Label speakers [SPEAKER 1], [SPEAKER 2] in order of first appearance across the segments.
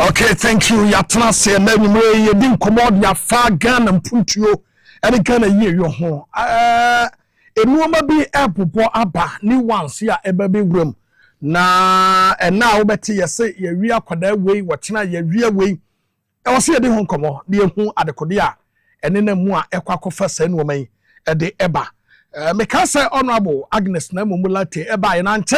[SPEAKER 1] Okay, thank you. Yatna say na nyumre ye din commode ya fa Ghana mpuntuo e Ghana ye yo ho. Enuoma bi epopo aba ni once ya ebebe wuram. Na na obeti ye say ye wi akwada wei wochena ye wi wei. E wo say ye din ho nkomo de ehu adekode a ene na mu a ekwakofa sa enuoma yi e de eba. Me ka say honorable Agnes na momulate eba ye na nche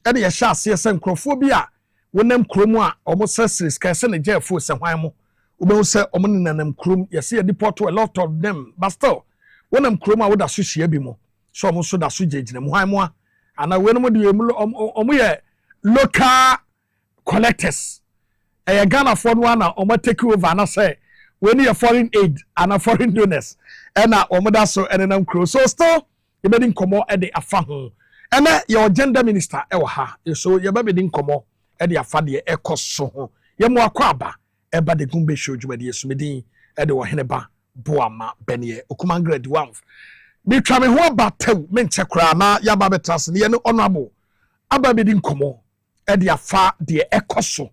[SPEAKER 1] e de ye sha ase se nkrofo bi a wonam krom a omosesris ka se ne jefo se hwan mo obehu se omonenam krom yesi deport a lot of them but still wonam krom a woda so hia bi mo so omoso da so jejina mo hwan mo a ana wenum de omoye local collectors Ghana for one na omo take over na say when you foreign aid and foreign donors na omoda so enenam krom so still you be din komo e de afa ho ena your gender minister e wa ha so you be din komo e de afa de ekoso ho ye mo akwa aba e ba de Gumbe show dwuma de sumedin e de Oheneba Boamah Bennie okuma grade 1 bi twa me ho aba tew me nche kra na ya ba betras ne ye no honorable aba be din komo e de afa de ekoso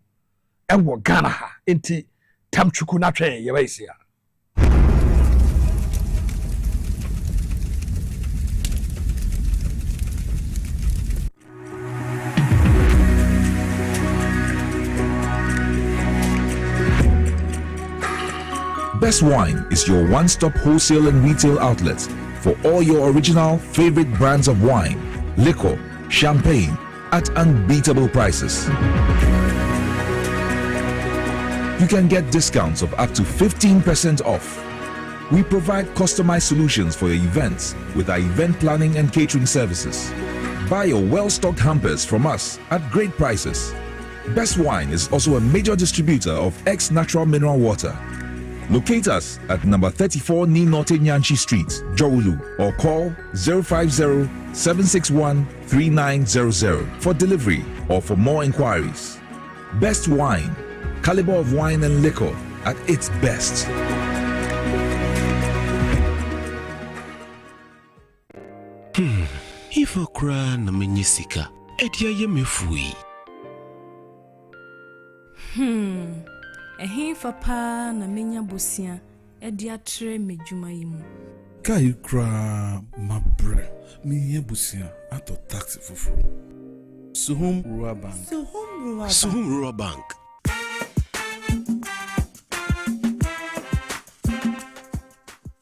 [SPEAKER 1] e wo Ghana ha enti tamchuku na twen ye ba isia.
[SPEAKER 2] Best Wine is your one-stop wholesale and retail outlet for all your original favorite brands of wine, liquor, champagne at unbeatable prices. You can get discounts of up to 15% off. We provide customized solutions for your events with our event planning and catering services. Buy your well-stocked hampers from us at great prices. Best Wine is also a major distributor of ex-natural mineral water. Locate us at number 34 Ni Norte Nyanchi Street, Jowulu, or call 050-761-3900 for delivery or for more inquiries. Best Wine, caliber of wine and liquor at its best.
[SPEAKER 3] If I cry na menyisika, edia ye mefui.
[SPEAKER 4] Ehin fapa na menya bosia e di atre medjuma yimu
[SPEAKER 5] kai kra mabre mi yebusia ato taxi foforo Suhum Rural Bank.
[SPEAKER 3] Suhum Rural Bank.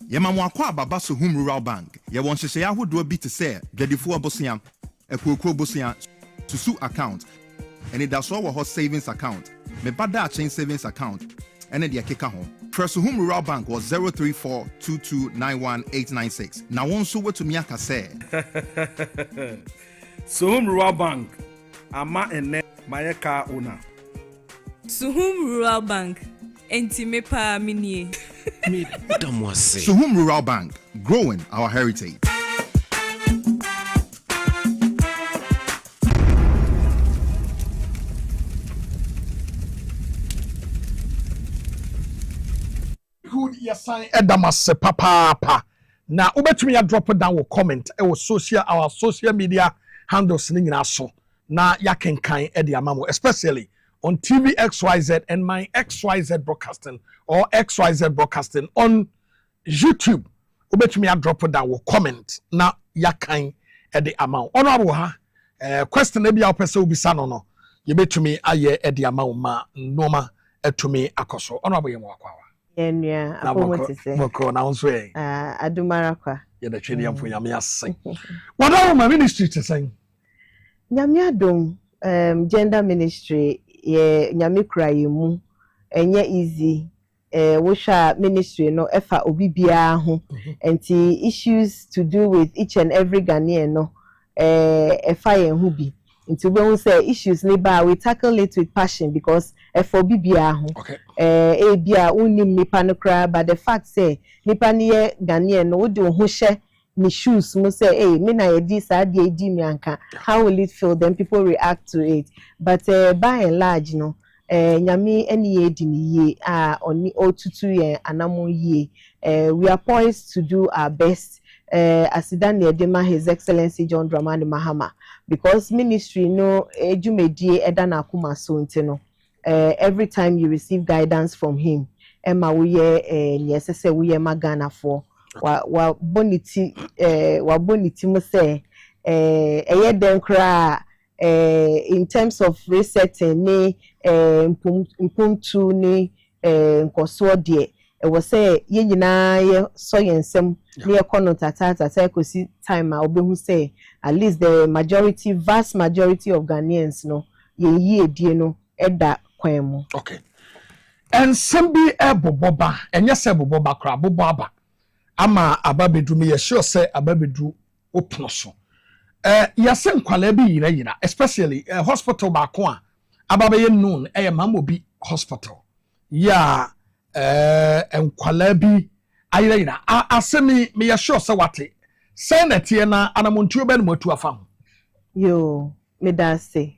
[SPEAKER 6] Yemamwa kwa baba Suhum Rural Bank ye won hyehyɛ ahodo bi te sɛ dwadifo abosia ekoko bosia susu account and it does our savings account me bada chain savings account and the akeka ho Suhum Rural Bank was 03422918896 na won so wetumi aka sɛ
[SPEAKER 5] Suhum Rural Bank ama ene mayeka ona
[SPEAKER 4] Suhum Rural Bank enti me pa minie
[SPEAKER 3] Me damwase
[SPEAKER 6] Suhum Rural Bank, growing our heritage.
[SPEAKER 1] Good yasan edamase papa na ubetumi ya drop down wo comment e wo our social media handles ni nyina so na yakenkan e de amamo especially on TV XYZ and my XYZ broadcasting or XYZ broadcasting on YouTube. Ubetumi ya drop down wo comment na yakan e de amao. Honorable ha question e bia opese obisa no yebetumi aye e de amao ma noma etumi akoso. Honorable yemo akwa.
[SPEAKER 7] Enua apomotise.
[SPEAKER 1] Moko na unso e.
[SPEAKER 7] Adumara kwa.
[SPEAKER 1] Ye da twede amfo nyame asen. Wadawo ma ministry te sen.
[SPEAKER 7] Nyame adom gender ministry ye nyame kura yemu enye easy wosha ministry no efa obi bia ho enti issues to do with each and every Ghanaian no efa yen hu bi enti we won say issues ni ba we tackle it with passion because efa obi bia ho bia unim nipa no kra but the fact say nipa ni ye Ghanaian no wo de ho hye ni shoes mo say hey me na ye di sa de di mi anka how will it feel then people react to it but by and large no nyame eni ye di ni ye oni otutu ye anamo ye we are poised to do our best asidan ne dema His Excellency John Dramani Mahama because ministry no ejumedie eda na akuma so ntino every time you receive guidance from him Emma we yes say we magana for wa boniti mo say den kra in terms of resetting ni impumtu ni nkoso de was say ye nyina ye so yensem na ye kono tata say kosi time a obehu say at least the vast majority of Ghanaians no ye die no eda kwan mu.
[SPEAKER 1] Okay. And somebody boboba and yes boboba kra boboba ama ababedu me sure say ababedu opnoso yasen kwala bi yina especially hospital ba ko a ababe noon mamo bi hospital ya enkwala bi ayina asemi me sure say wate say na tie na anamontuo be no matu afa ho
[SPEAKER 7] yo me da say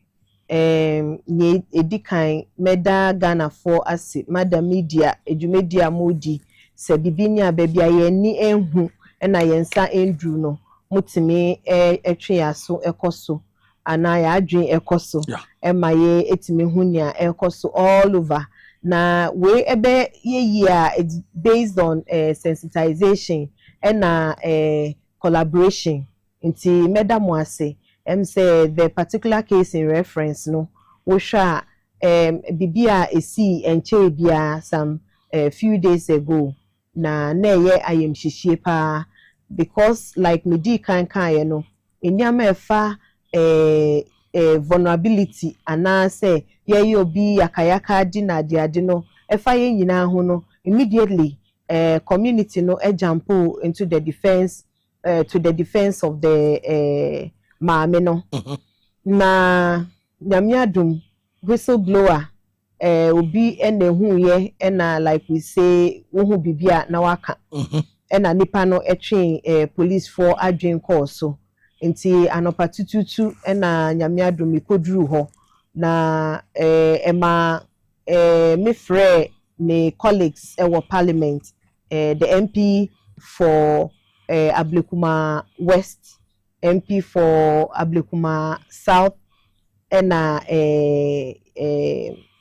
[SPEAKER 7] ye edikan meda Ghana for ase madam media edumedia modi se bibinya babia ye ni enhu na yensa endru no mutimi etwe aso ekoso ana ya adwen ekoso ema ye etimi hunia ekoso all over na we ebe ye it's based on sensitization and collaboration inti madam wase say the particular case in reference no wo sha bibia esi enche bia some few days ago na ye ayem hihie pa because like me di kan ye no enyama efa vulnerability ana say ye obi yakayaka di na ade no efa ye nyina ho no immediately community no ejampo into the defense to the defense of the maame no na nyamiadum whistleblower obi ene hu ye ena like we say wo hu bibia na waka ena nipa no etwe police for adwen call so nti anopa tututu ena nyamiadum ikoduru ho na ema me frɛ me colleagues ewo parliament the MP for Ablekuma West, MP for Ablekuma South and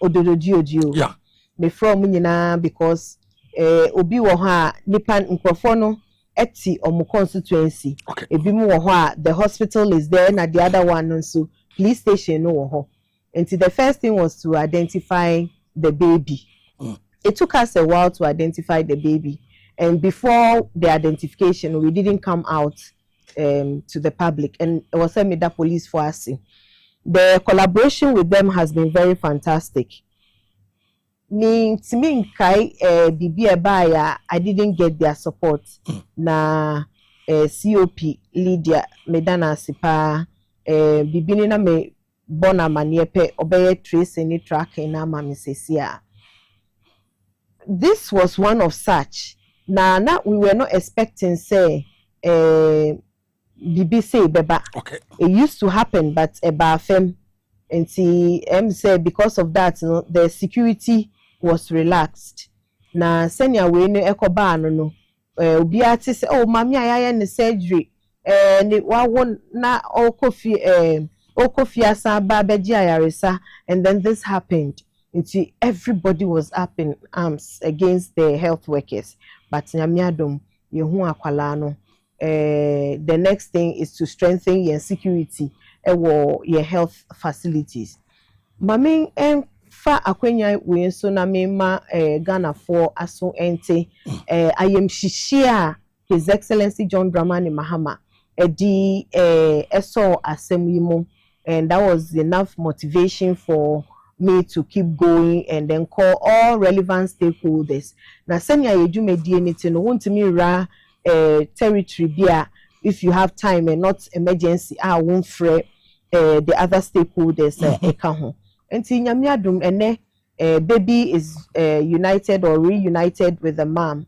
[SPEAKER 7] Odododio.
[SPEAKER 1] Yeah.
[SPEAKER 7] Me from nyina because obi wo ha nipa nkrofo no eti omo constituency.
[SPEAKER 1] Okay.
[SPEAKER 7] Ebi mu wo ha the hospital is there and the other one so police station no wo ho. And the first thing was to identify the baby. It took us a while to identify the baby. And before the identification, we didn't come out to the public. And it was sent that police for us. The collaboration with them has been very fantastic. Me, kai bibi ebaya, I didn't get their support. Na COP Lydia medana sipa bibi na me bona maniepe obeye trace any tracking na mami sesia. This was one of such. Na we were not expecting say BBC beba.
[SPEAKER 1] Okay.
[SPEAKER 7] It used to happen, but eba fem and see say because of that, you know, the security was relaxed. Na senior we no ekoba no obi ati say oh mami ayaya ne surgery ne wa won na okofi asa ba beji ayaresa and then this happened. Until everybody was up in arms against the health workers. But nyamiadum yehu akwala no the next thing is to strengthen your security your health facilities. Mami fa akwenya we so na mema Ghana for aso ente ayem shishia His Excellency John Dramani Mahama edi eso asem and that was enough motivation for me to keep going and then call all relevant stakeholders. Na senya yedumedi anything won't me ra territory bia if you have time and not emergency I won't fret the other stakeholders eka ho. Enti nyamiadum ene baby is united or reunited with the mom.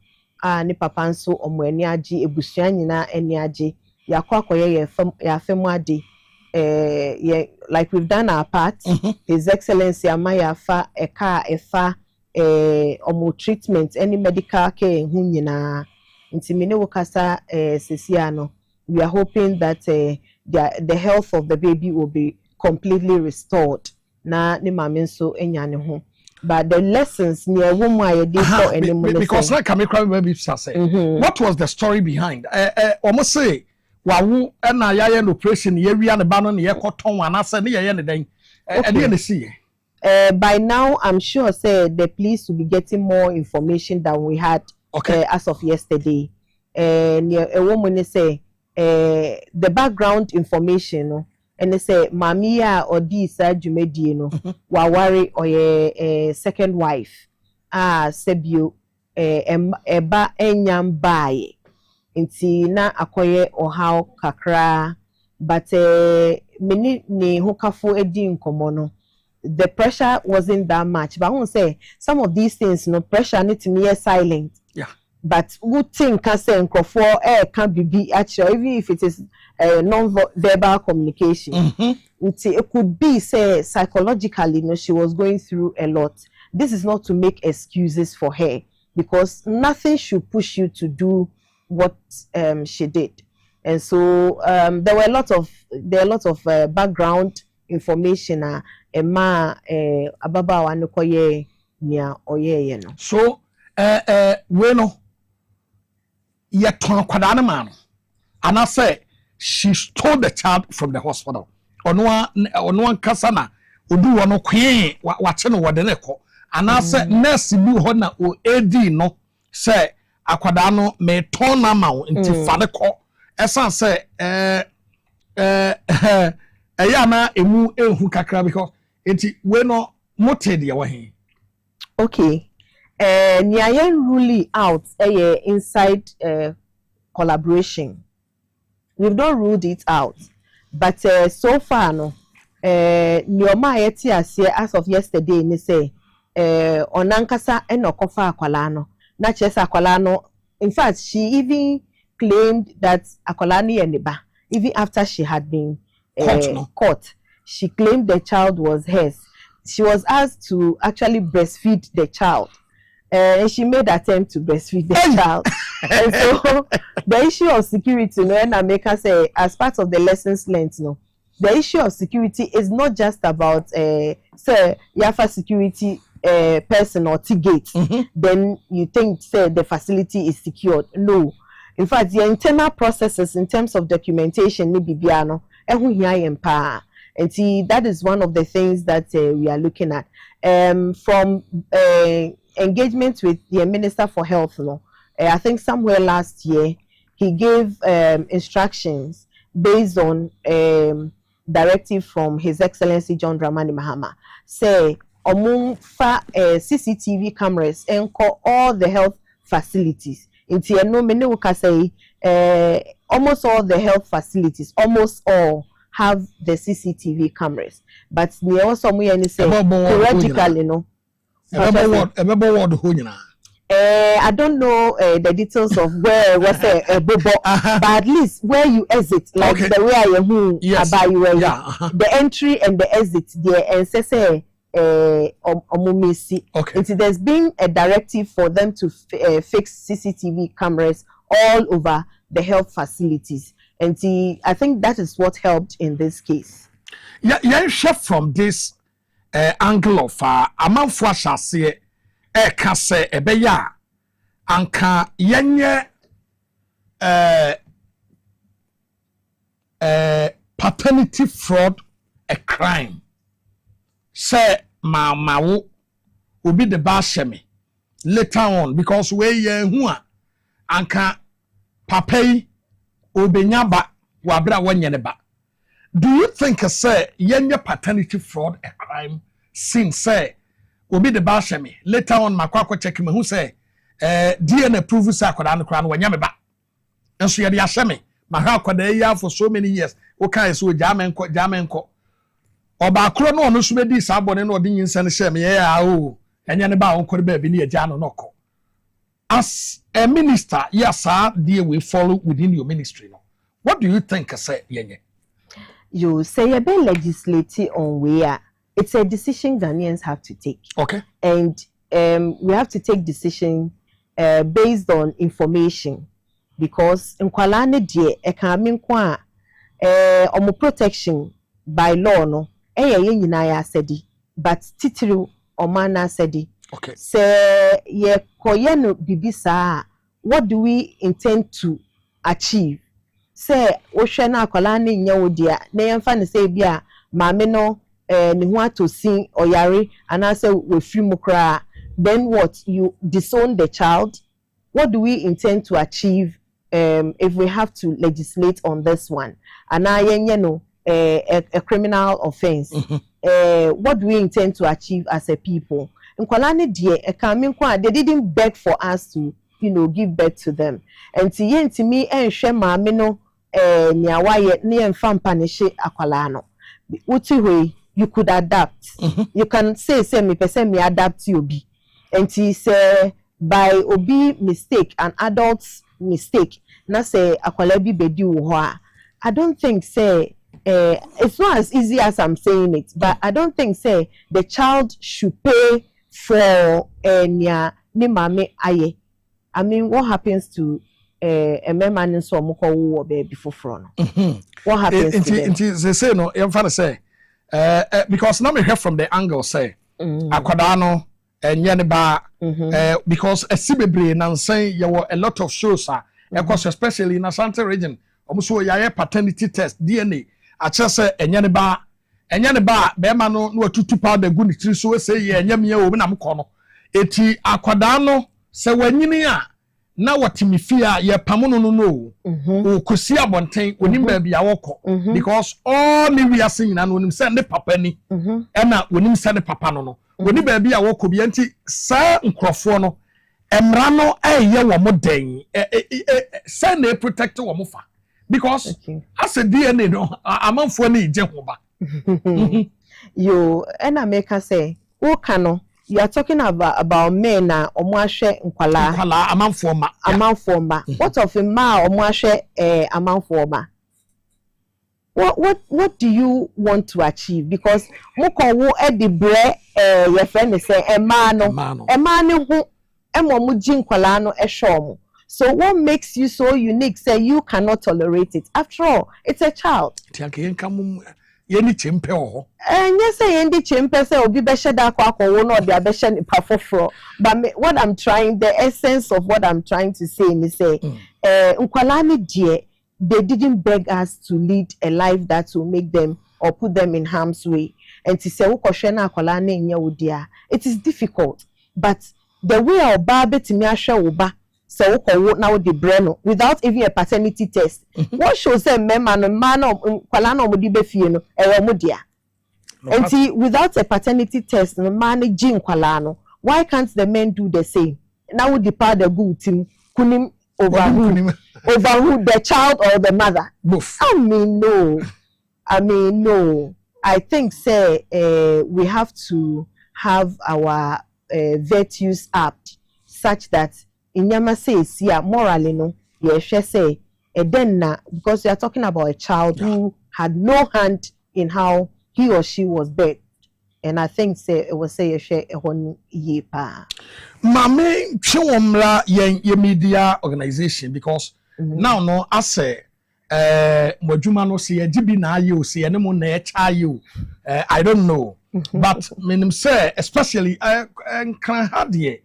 [SPEAKER 7] Ni papa nso omo ani age ebusua nyina ani age yakwa koye ya femu ade like we've done our part. His Excellency Amaya fa eka efa omo treatment any medical care hu nyina nti mene wokasa sesiano we are hoping that the health of the baby will be completely restored na ne maame nso enya ne ho. But the lessons near woman I did for any
[SPEAKER 1] because like I maybe say what was the story behind almost say wawu na ya an operation ye wi an ba no ye koton wana say ne ye ne den e dey see
[SPEAKER 7] by now I'm sure say the police will be getting more information than we had as of yesterday. Near a woman say the background information and they say mamia or this jumedi no wa worry or a second wife sebio eba enyam bae nti na akoye or how kakra but many ne hokafo edi nkomo no the pressure wasn't that much but I won't say some of these things no pressure need to be silent. But good thing can say for can be actually even if it is non-verbal communication. It could be say psychologically, she was going through a lot. This is not to make excuses for her because nothing should push you to do what she did. And so there were a lot of background information. Emma ababa wanukoye nia oye no.
[SPEAKER 1] So bueno. Yet kwadana man and I say she stole the child from the hospital ono kasana odu wono kwe wache no wode neko and I say nurse bi ho na o AD no say akwada no me ton na ma nti fa ne ko esan say eya na emu ehu kakra because enti we no moted ye wa he.
[SPEAKER 7] Okay. Niayen really out inside collaboration. We've not ruled it out, but so far no. Nioma yeti as of yesterday ni say onankasa enokofa akwala no. Na chesa akwala no. In fact, she even claimed that akwala ni eneba even after she had been caught. She claimed the child was hers. She was asked to actually breastfeed the child. And she made attempt to breastfeed the child. And so the issue of security, no, and America say as part of the lessons learned, no, the issue of security is not just about say Yafa security person or T-gate. Then you think say the facility is secured. No, in fact, the internal processes in terms of documentation, maybe biano, and see that is one of the things that we are looking at. From engagement with the Minister for Health, no, I think somewhere last year he gave instructions based on directive from His Excellency John Dramani Mahama. Say among CCTV cameras and call all the health facilities. Into no many can say almost all the health facilities, almost all have the CCTV cameras, but we also say theoretically, you know. I don't know the details of where was but at least where you exit, like the way I am the entry and the exit there, and say there's been a directive for them to fix CCTV cameras all over the health facilities, and I think that is what helped in this case.
[SPEAKER 1] Yeah, chef, from this angle of amanfo ashase ka se ebeya anka yenye paternity fraud a crime. Say mamawo obi de ba sheme later on because we ye hu a anka papai obenya ba wabra wanye ne ba. Do you think say yenye paternity fraud a crime since say obi de ba sheme later on makwakwo check me who say DNA prove say akwada no kra no wanya me ba enso ye de asheme ma ha akwada ya for so many years o kan so jamenko oba akro no no so be di sa bone no de nyinsa ne sheme ye ya o enya ne ba won kore ba bi ne ya no noko. As a minister, yes sir, dear we follow within your ministry no. What do you think say yenye?
[SPEAKER 7] You say a be legislative on where it's a decision Ghanaians have to take. Okay. And we have to take decision based on information, because in Kwalane die e kan me kwa omo protection by law no nyina ya asedi but titiri omana sedi.
[SPEAKER 1] Okay.
[SPEAKER 7] Say ye koyeno bibisa, what do we intend to achieve? Say ohwe na akwala na nya wodia na yemfa ne say bia maame no ne ho atosin oyare anase we free mu kra. Then what? You disown the child? What do we intend to achieve if we have to legislate on this one? And a criminal offense. What do we intend to achieve as a people? They didn't beg for us to, give birth to them. And to me, and share mamino you could adapt. You can say me adapt you be. And he say by obi mistake, an adult's mistake, na say akwala bi bedi wo. I don't think say it's not as easy as I'm saying it, but I don't think say the child should pay for nya ni mame aye. I mean, what happens to a man in so moko wo baby for front? What happens to them?
[SPEAKER 1] They say no, I'm trying to say because now me hear from the angle say akwada no because a sibebre nan say you were a lot of shows especially in Asante region almost so paternity test DNA I just say enyane ba be ma no tutu powder gu ni tiri so say ye enyam ye obi na mko no eti akwada no se wanyini a na watimi fia ye pamono no o kosi abonten onim ba bia woko because all me we are saying na onim say ne papa ni e na onim say ne papa no woni ba bia woko bi anti sa nkrofo no emra no eye wo mo den say na protect wo mo fa because as a DNA no amanfo na ije ho ba
[SPEAKER 7] yo and I make her say who cano you are talking about men na omo ahwe nkwala amanfo ma what of a ma omo ahwe amanfo ma what do you want to achieve because moko wo e de bre your friend say e ma no ho emo mu ji nkwala no e hwo. So what makes you so unique say you cannot tolerate it? After all, it's a child.
[SPEAKER 1] Yeni chimpe ho.
[SPEAKER 7] Yes, yendi chimpe say obi be sheda kwa wo no de abeshe ni pafofro. But what I'm trying, the essence of what I'm trying to say is say nkwala ni die, they didn't beg us to lead a life that will make them or put them in harm's way. And to say ukohwe na akwala na nya wodia, it is difficult. But the way our babe timi ahwe wo ba so now the brain without even a paternity test. What shows them man kwala no mudi be fie no e wo dia. And without a paternity test no man jin kwala no, why can't the men do the same? Now we depart the good team kunim over who the child or the mother.
[SPEAKER 1] Both.
[SPEAKER 7] I mean no. I think say we have to have our virtues up such that Inyama says, yeah, morally no, yes, she say, then because we are talking about a child who had no hand in how he or she was birthed. And I think say it was say a one year pa.
[SPEAKER 1] Mame chewomra ye media organization because now no I say Mojuma no see a dibi na you see any more na you I don't know. But meaning say especially can have ye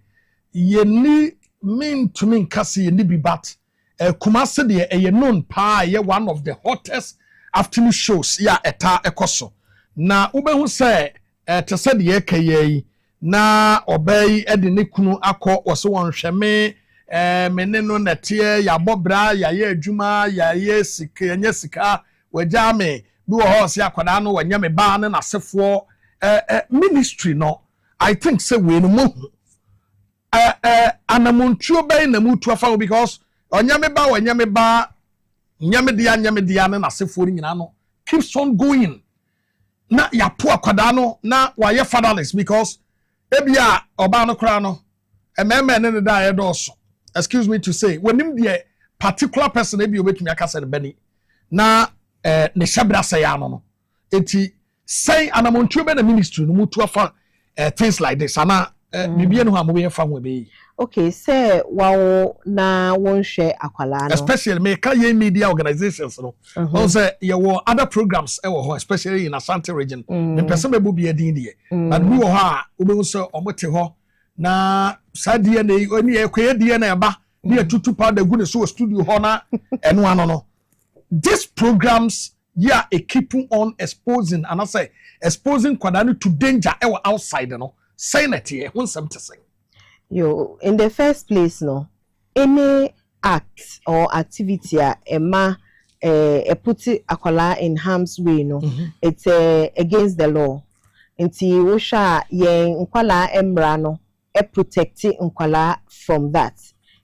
[SPEAKER 1] ni mean to me kasi ni bibat Kumasi de known pa ye one of the hottest afternoon shows ya eta ekoso na ubehu say te se de keye na obey ede ne kunu akọ wose won hweme mene no netie ya bobra ya ye adwuma ya ye sika nya sika wajame bi wo ho se akoda no wanya me ba ne nasefo ministry no I think say we no mo anamontuo bay na mutu afa because onyame ba nyame dia na nasefo ni nyina no keeps on going na ya po akwada no na waye fatherless because ebia oba no kra no ememe ne da ye doso excuse me to say when him the particular person ebia obetumi akasa ne bani na ne shabra say ya no enti say anamontuo bay na ministry no mutu afa things like this ana bibia no ha mo be fa ho be.
[SPEAKER 7] Okay, say wow na won share akwala no.
[SPEAKER 1] Especially me ka ye media organizations no. Also ye wo other programs e wo ho especially in Asante region. Me person be bia din die. But we wo ha obe so omote ho na sadie na oni ekoye die na eba na tutu powder gu ne so studio ho na eno ano no. These programs yeah keeping on exposing and I say exposing kwadani to danger e outside no. Say that here won something say.
[SPEAKER 7] Yo, in the first place, no, any act or activity Emma put akwala in harm's way, no, it's against the law. Nti wosha ye nkwala emrano protecting nkwala from that.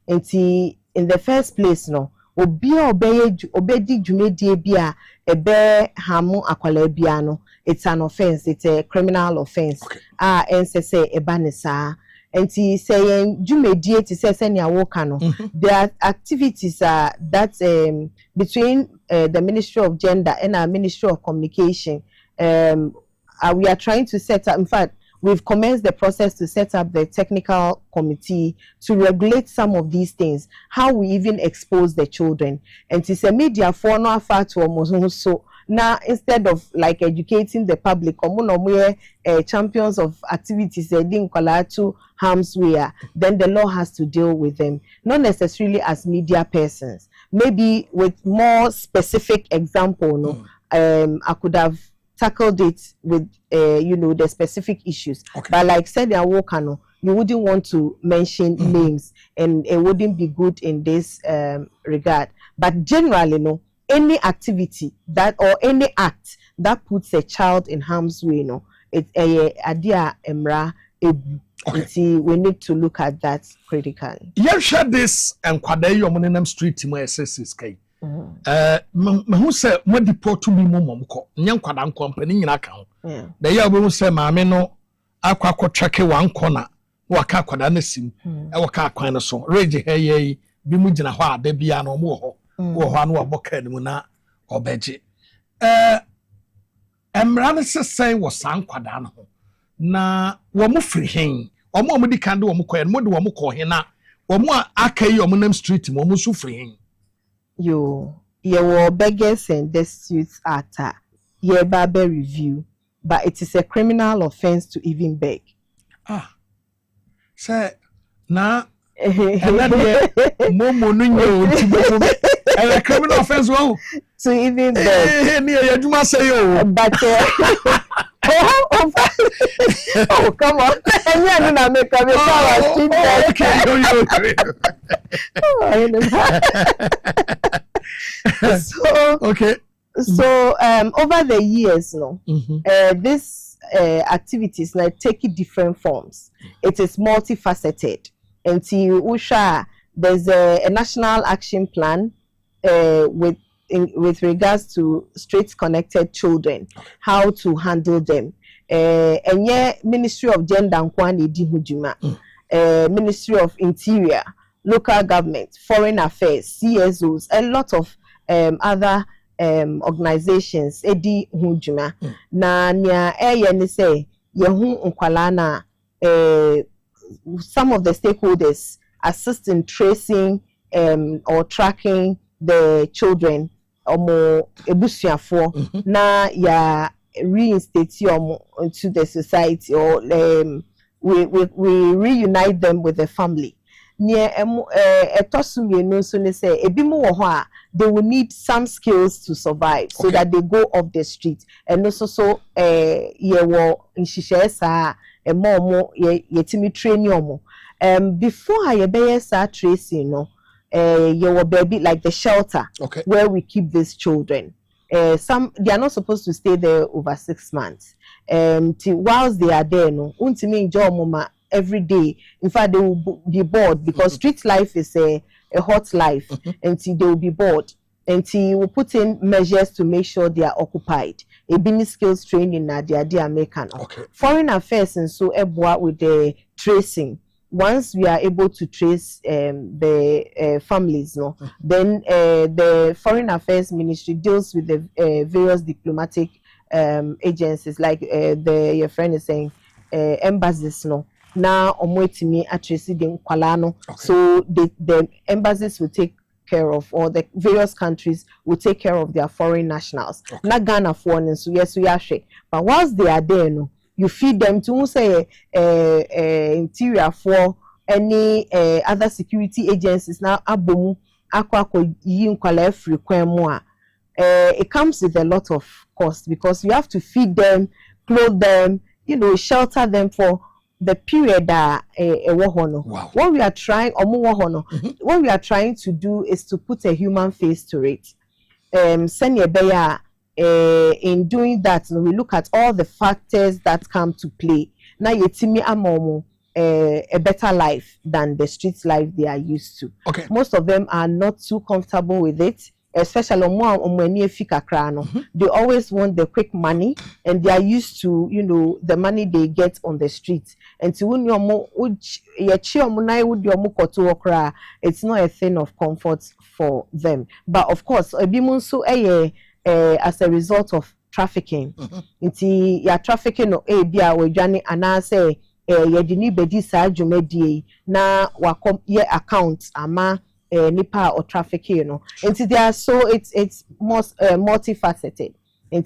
[SPEAKER 7] Nti in the first place, no, obedi jumedie bia ebe hamu akwala biano. It's an offense. It's a criminal offense. Say ebanisa. And he saying jumedie to say senya wokano. There are activities that between the Ministry of Gender and our Ministry of Communication. We are trying to set up. In fact, we've commenced the process to set up the technical committee to regulate some of these things. How we even expose the children. And it's a media for no afar to so. Now, instead of like educating the public, champions of activities to harm's way, then the law has to deal with them. Not necessarily as media persons. Maybe with more specific example, no, I could have tackled it with the specific issues. But like said, you wouldn't want to mention names, and it wouldn't be good in this regard. But generally, no. Any activity that or any act that puts a child in harm's way, it's a idea emra. We need to look at that critically.
[SPEAKER 1] You share this and kwadayi omonenam street mo SSS kai. Me hu say mo deport to be mom ko. Nya kwada company nyina ka ho. Da ya bo say maame no akwa check one corner. Waka kwada na sim. E waka kwan no so. Rage hey bi mu gina ho a da bia no mo ho. Wo ho anu aboka ni mu na obeje emran se sen wo san kwada no na wo mo free hen o mo di kan de wo mo koye mo de wo mo ko hen na wo mo akai wo mo nam street mo mo su free hen
[SPEAKER 7] yo wo Beggars and Destitutes Act ye barber review, but it is a criminal offense to even beg.
[SPEAKER 1] Say na momo no nyo ti a criminal offense to
[SPEAKER 7] even beg. But oh come on. So over the years, this activities now take different forms. It is multifaceted. Until Usha, there's a national action plan with regards to street connected children, how to handle them. And Ministry of Gender and Ministry of Interior, local government, foreign affairs, CSOs, a lot of other organizations. Edi hujuma na nya say yehu nkwala some of the stakeholders assist in tracing or tracking the children omo ebusuafo na ya reinstate into the society, or we reunite them with the family. Near etosumi so they say ebimu wo ho a they will need some skills to survive so that they go off the street, and also ye wo nhihye sa emo yetimi training omo before I be sa tracing no ye wo baby like the shelter where we keep these children. Some they are not supposed to stay there over 6 months. Whilst they are there, no, untimi enjoy mama every day. In fact, they will be bored because street life is a hot life, and they will be bored. And we will put in measures to make sure they are occupied. A business skills training na they are making. Foreign affairs and so with the tracing. Once we are able to trace the families, no, then the Foreign Affairs Ministry deals with the various diplomatic agencies, like your friend is saying, embassies, no, na omwetimi atresi de nkwala no. So the embassies will take care of, or the various countries will take care of their foreign nationals. Na Ghana for and so yes we are share. But whilst they are there, no, you feed them to say interior for any other security agencies now abomu akwa yi nkwala free kwan it comes with a lot of cost because you have to feed them, clothe them, shelter them for the period that
[SPEAKER 1] wow.
[SPEAKER 7] What we are trying what we are trying to do is to put a human face to it. In doing that, we look at all the factors that come to play. Now yetimi amomo a better life than the street life they are used to.
[SPEAKER 1] Okay.
[SPEAKER 7] Most of them are not too comfortable with it, especially they always want the quick money and they are used to the money they get on the street. And to it's not a thing of comfort for them. But of course as a result of trafficking, you're trafficking and I say yedini bedi sa dwumadi na wakom ye account ama nipa or trafficking and they are so it's most multifaceted and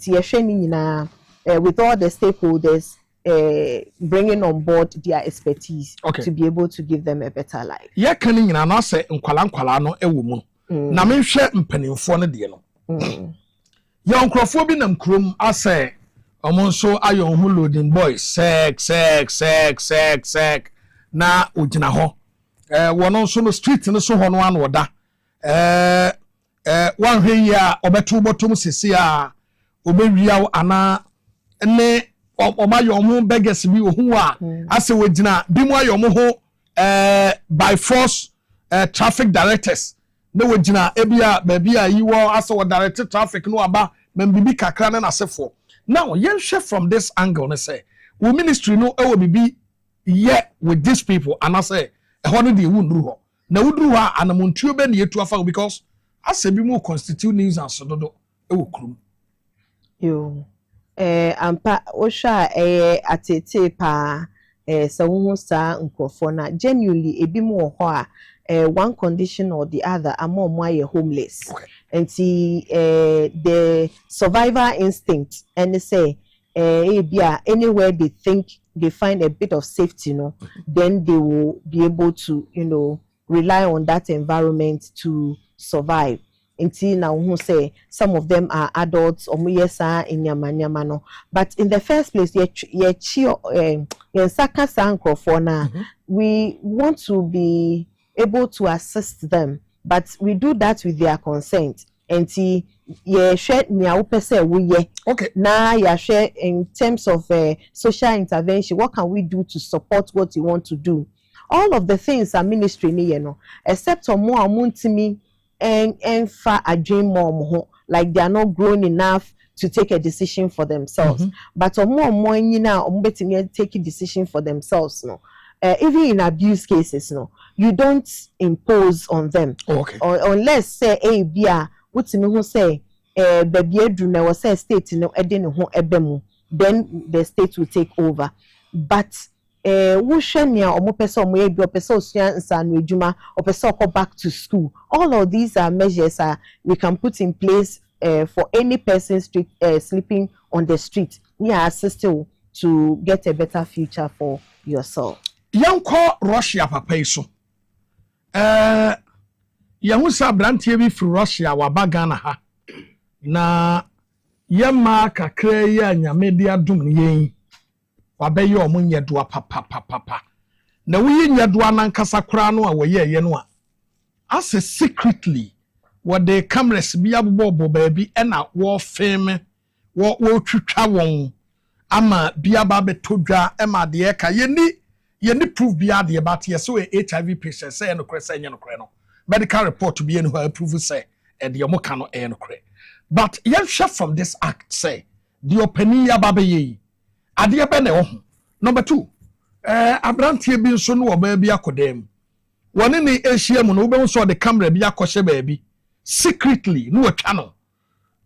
[SPEAKER 7] with all the stakeholders bringing on board their expertise to be able to give them a better life.
[SPEAKER 1] Yeah, can you na say nkwala no ewo mu na me hwe mpanimfo no de no ya nkrofo bi nam krom ase omonso ayo hu loading boys sex na ogina ho wono so no street no so ho no an woda wan hwe ya obeto botom sisi a obewia ana ne omayo mu beggars bi ohu a ase wogina bi mu ayo mu ho by force traffic directors ne wogina ebia babia yiwo ase wo direct traffic no aba membibi kakra na asefo. Now, you share from this angle, and say, we ministry no, will be yet with these people, and I say, a holiday won't do. Now, we do her and a Montreal near to after because I say, be more constitute news and so do.
[SPEAKER 7] You, ampa, Osha, atete pa, so sa unkofona, genuinely, a bit more one condition or the other, are more homeless. Okay. And see the survivor instinct and they say anywhere they think they find a bit of safety, then they will be able to rely on that environment to survive. Until now who say some of them are adults or in Yamanyamano. But in the first place, we want to be able to assist them. But we do that with their consent. And see, share okay. Now, share in terms of social intervention. What can we do to support what you want to do? All of the things are ministry, except on more amuntimi and far a dream more, like they are not grown enough to take a decision for themselves. But on more taking decision for themselves, even in abuse cases, you don't impose on them.
[SPEAKER 1] Okay.
[SPEAKER 7] Or unless say what's me who say baby eduna was say state then the state will take over. But wushania or person or person or back to school. All of these are measures we can put in place for any person sleeping on the street. Assist you to get a better future for yourself.
[SPEAKER 1] Young call Russia papa so. Yahu sa brantie bi fru Russia wa bagana ha. Na yema kakra ya nyame dia dum yen. Wa be ye omunye doa papa. Na wo ye nyadoa nankasa kra no a wo ye ye no a. Ase secretly what the cameras bi abobo baabi e na wo film wo twitwa won ama bia ba betodwa e ma de ka ye ni proof bia de about ye so HIV patient say no kre say no kre no medical report to be in who prove say and the omoka no no kre. But yen chef from this act say the opinion baba ye ade be na ho. Number 2 abrantie bi nso no oba bi akodem woni ni ehia mu no wo be so the camera bi akɔhye baabi secretly no atwa no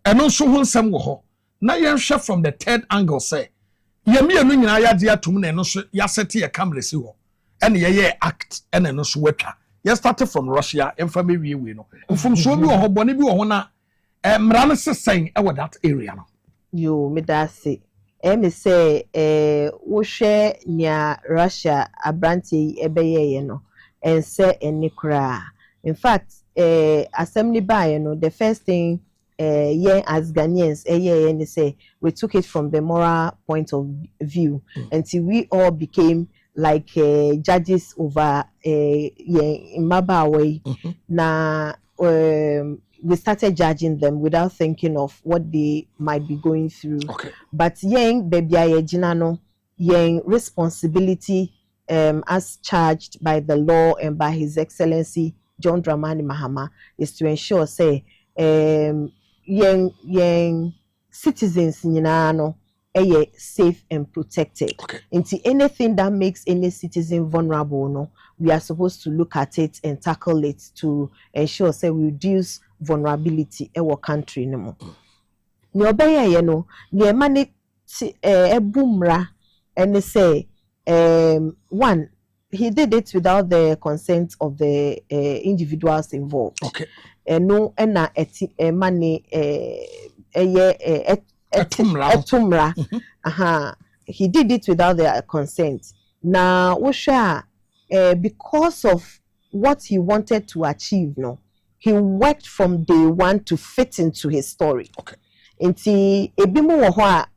[SPEAKER 1] eno nso ho nsɛm wo ho na yen chef from the third angle say Yemi no nyina ya de atum na no so ya set ye camera si ho. And ye act and no so wetwa. You started from Russia and from we no. From so bi ho bone bi ho na mra no sesen e that area no.
[SPEAKER 7] Yo me da se. Me say wo hwe nya Russia abranti ebeye no and say eni kra. In fact assembly by no the first thing as Ghanaians and say we took it from the moral point of view until we all became like judges over in Mabawe. Na we started judging them without thinking of what they might be going through.
[SPEAKER 1] Okay.
[SPEAKER 7] But baby jinano responsibility as charged by the law and by His Excellency John Dramani Mahama is to ensure say citizens nyinano safe and protected.
[SPEAKER 1] Okay.
[SPEAKER 7] Into anything that makes any citizen vulnerable, no, we are supposed to look at it and tackle it to ensure say we reduce vulnerability in our country no more. Ni obeye ye no, ni emane ebumra and say one, he did it without the consent of the individuals involved.
[SPEAKER 1] Okay.
[SPEAKER 7] No ena money etumra. He did it without their consent. Now because of what he wanted to achieve, no, he worked from day one to fit into his story.
[SPEAKER 1] Okay.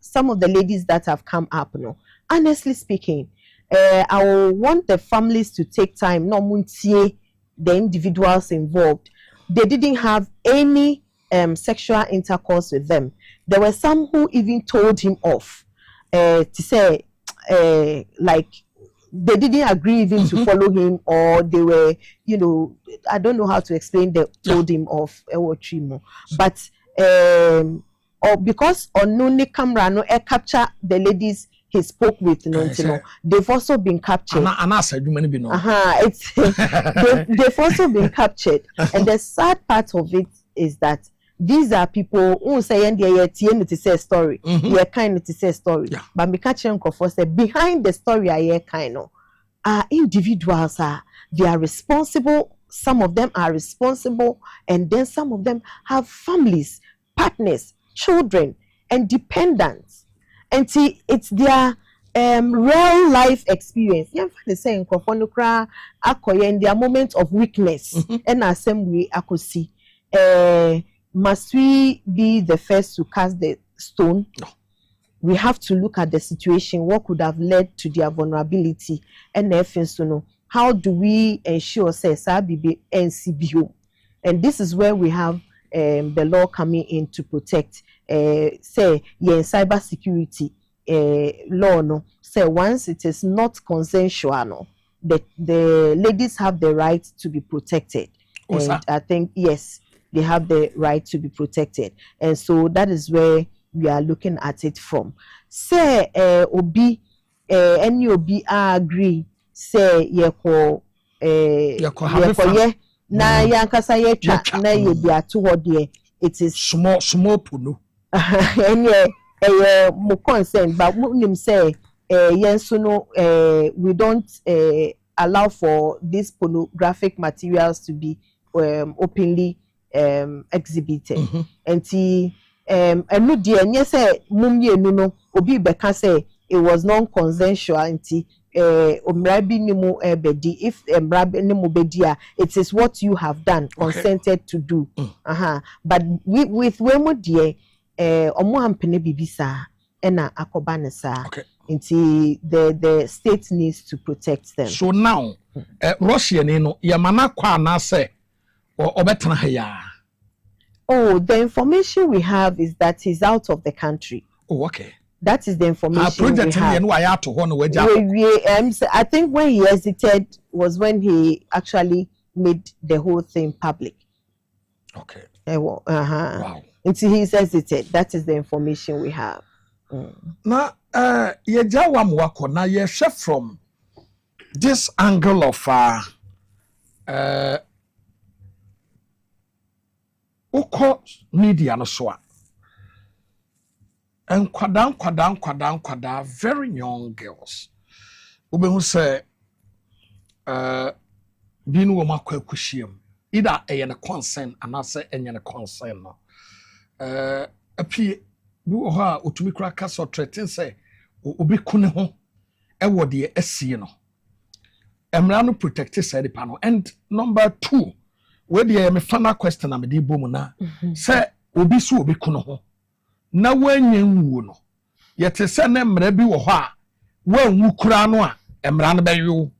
[SPEAKER 7] Some of the ladies that have come up, no, honestly speaking, I want the families to take time, no muntie the individuals involved. They didn't have any sexual intercourse with them. There were some who even told him off to say like they didn't agree even to follow him, or they were, I don't know how to explain, they told him off. But or because on no camera no capture the ladies he spoke with, they've also been captured. They've also been captured. And the sad part of it is that these are people who say to say story. Kind to say story. But me catch behind the story I kind of are individuals they are responsible. Some of them are responsible, and then some of them have families, partners, children, and dependents. And see, it's their real life experience. Yeah, saying in their moment of weakness, and as same way I could see. Must we be the first to cast the stone?
[SPEAKER 1] No.
[SPEAKER 7] We have to look at the situation, what could have led to their vulnerability, and how do we ensure NCBO? And this is where we have the law coming in to protect cyber security law. No, say once it is not consensual, no, the ladies have the right to be protected. And I think yes, they have the right to be protected, and so that is where we are looking at it from. Say obi any obi agree say yeko na yankasa yetwa na ye bi ato hode it is
[SPEAKER 1] small puno
[SPEAKER 7] any mo concern, but nim say yenso no we don't allow for these pornographic materials to be openly exhibited. And no dear say mumye no obi beka say it was non-consensual anti omrabi nimu ebedi if emrabi nimu bedia it is what you have done consented to do. But with wemo dear omo hampene bibisa ena akobane sa until the state needs to protect them.
[SPEAKER 1] So now Russia no yamana kwa na say obetena ya.
[SPEAKER 7] Oh, the information we have is that he's out of the country.
[SPEAKER 1] Oh, okay.
[SPEAKER 7] That is the information we have. I think when he hesitated was when he actually made the whole thing public.
[SPEAKER 1] Okay.
[SPEAKER 7] Wow. Until he hesitated. That is the information we have.
[SPEAKER 1] Now, ye chef from this angle of Oko media no so and kwada very young girls. Who say being woman kwekushiem either a concern and I say any concern no apie bu ho otumi kura kasa threaten say obi kune ho e wo de asie no emra no protect side panel. And number 2 we dey me final question am dey bom na say obi so obi kune ho na wanya nwu no yete se na emra bi wo ho a wanwu kura no a emra no beyo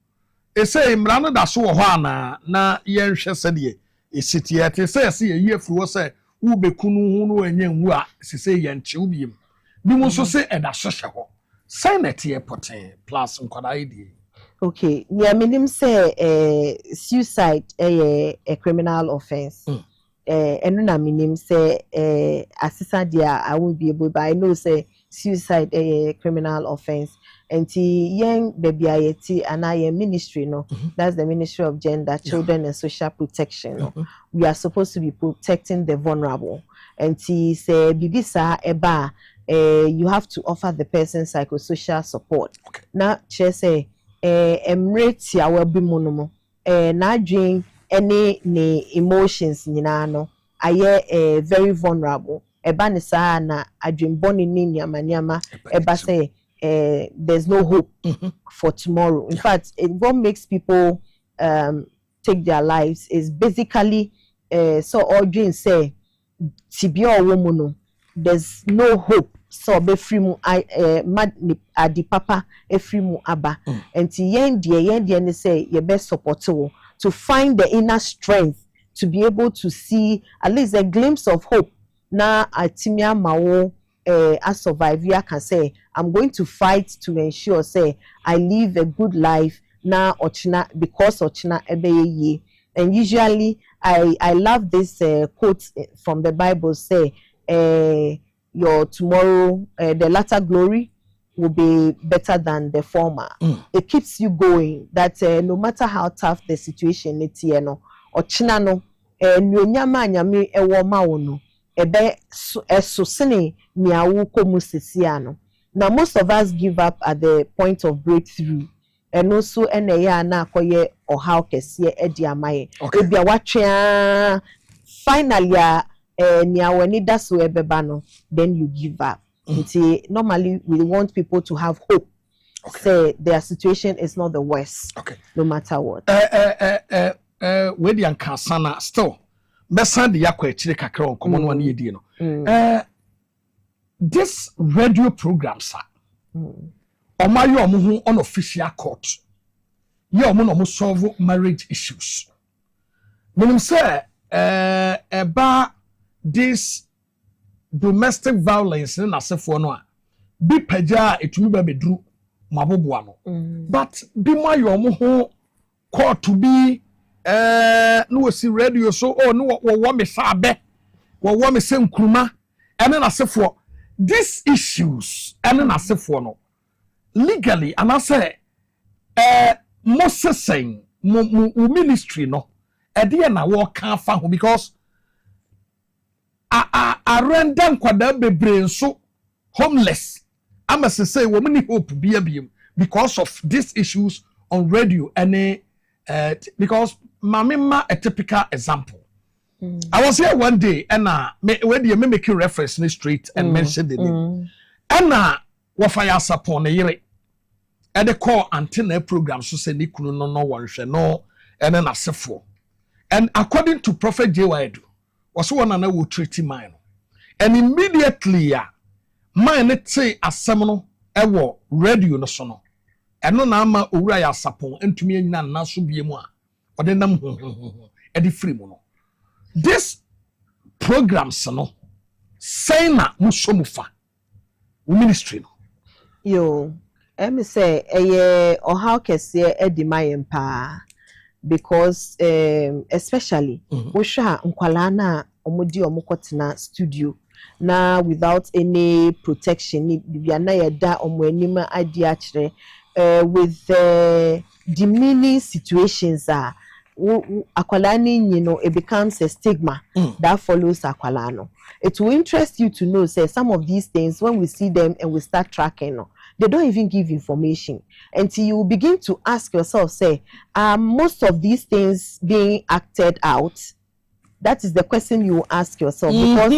[SPEAKER 1] ese emra no da so wo ho ana na yenhwe se de esiti yete se ye afuro se wo bekunu hu no anya nwu a sese yenche ubiem bi mo so se eda so hye ho senate airport plus nkwada idi.
[SPEAKER 7] Okay, yeah, minim say suicide a criminal offense. And na minim say assistant there I won't be able, but I know say suicide a criminal offense. And young baby IET and I am ministry no, that's the Ministry of Gender, Children and Social Protection. No? We are supposed to be protecting the vulnerable. And say bibisa eba you have to offer the person psychosocial support.
[SPEAKER 1] Okay.
[SPEAKER 7] Now say emrate our bimunumo na drink any emotions nyina no aye very vulnerable eba ne saa na adwen boni ni nyama eba say there's no hope for tomorrow. In fact, what makes people take their lives is basically so Audrey say tibia woman there's no hope. So be free mu adi papa e free mu aba enti yen die ne say ye best support to find the inner strength to be able to see at least a glimpse of hope na atimia mawo I survive. I can say I'm going to fight to ensure say I live a good life na ochina because ochina ebeye. And usually I love this quote from the Bible say your tomorrow, the latter glory will be better than the former. It keeps you going. That no matter how tough the situation is, no, or china no, nyama nyami ewoma wono, ebe susini miawu komu sisiano. Now most of us give up at the point of breakthrough. And also ya na koye or how kesiye edi amaye. Ebi awatria finally then you give up. Normally we want people to have hope. Say their situation is not the worst. No matter what.
[SPEAKER 1] We di ankasana still. Besa di yakwa echire kakra on common one yedi no. This radio program sir. Omayo omo unofficial court. Ye omo no solve marriage issues. Meaning say eba this domestic violence in asefo no a bi paja etumi ba bedru maboboa no but bi mo ayo ho court to be no we see radio so no wo me sabe wo me se nkruma ene na asefo these issues ene na asefo no legally and I say Moses saying ministry no e dey na wo kan fa ho because a random kwada bebre so homeless. I must say woman ni hope be because of these issues on radio and because mamima a typical example. I was here one day and when you make reference in the street and mention the name. And what fire upon a year and the call antenna program so say ni kunu no one no and then asefo. And according to Prophet Jewidu was one and I will treat mine. And immediately, mine it say asem no ewo radio no so no. And no na ama owura ya sapon entumi nyina na so biemu a ode nam e di free mu no. This programs no say na musomufa ministry no.
[SPEAKER 7] Yo, me say ohaw kese e di mayen pa. Because especially osha nkwala na omodi omukotena studio na without any protection ni bibia na yeda omoanima adi akire with demeaning situations akwala ni no, it becomes a stigma that follows akwala no. It will interest you to know, say, some of these things, when we see them and we start tracking, they don't even give information until you begin to ask yourself, say, are most of these things being acted out? That is the question you ask yourself, because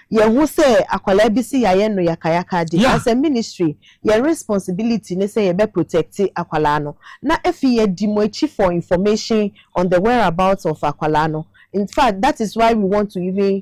[SPEAKER 7] you will say akwala bisi ya no yakayaka di as a ministry, your responsibility ne say you be protect akwala no. Na if you demoichi for information on the whereabouts of akwala no. In fact, that is why we want to even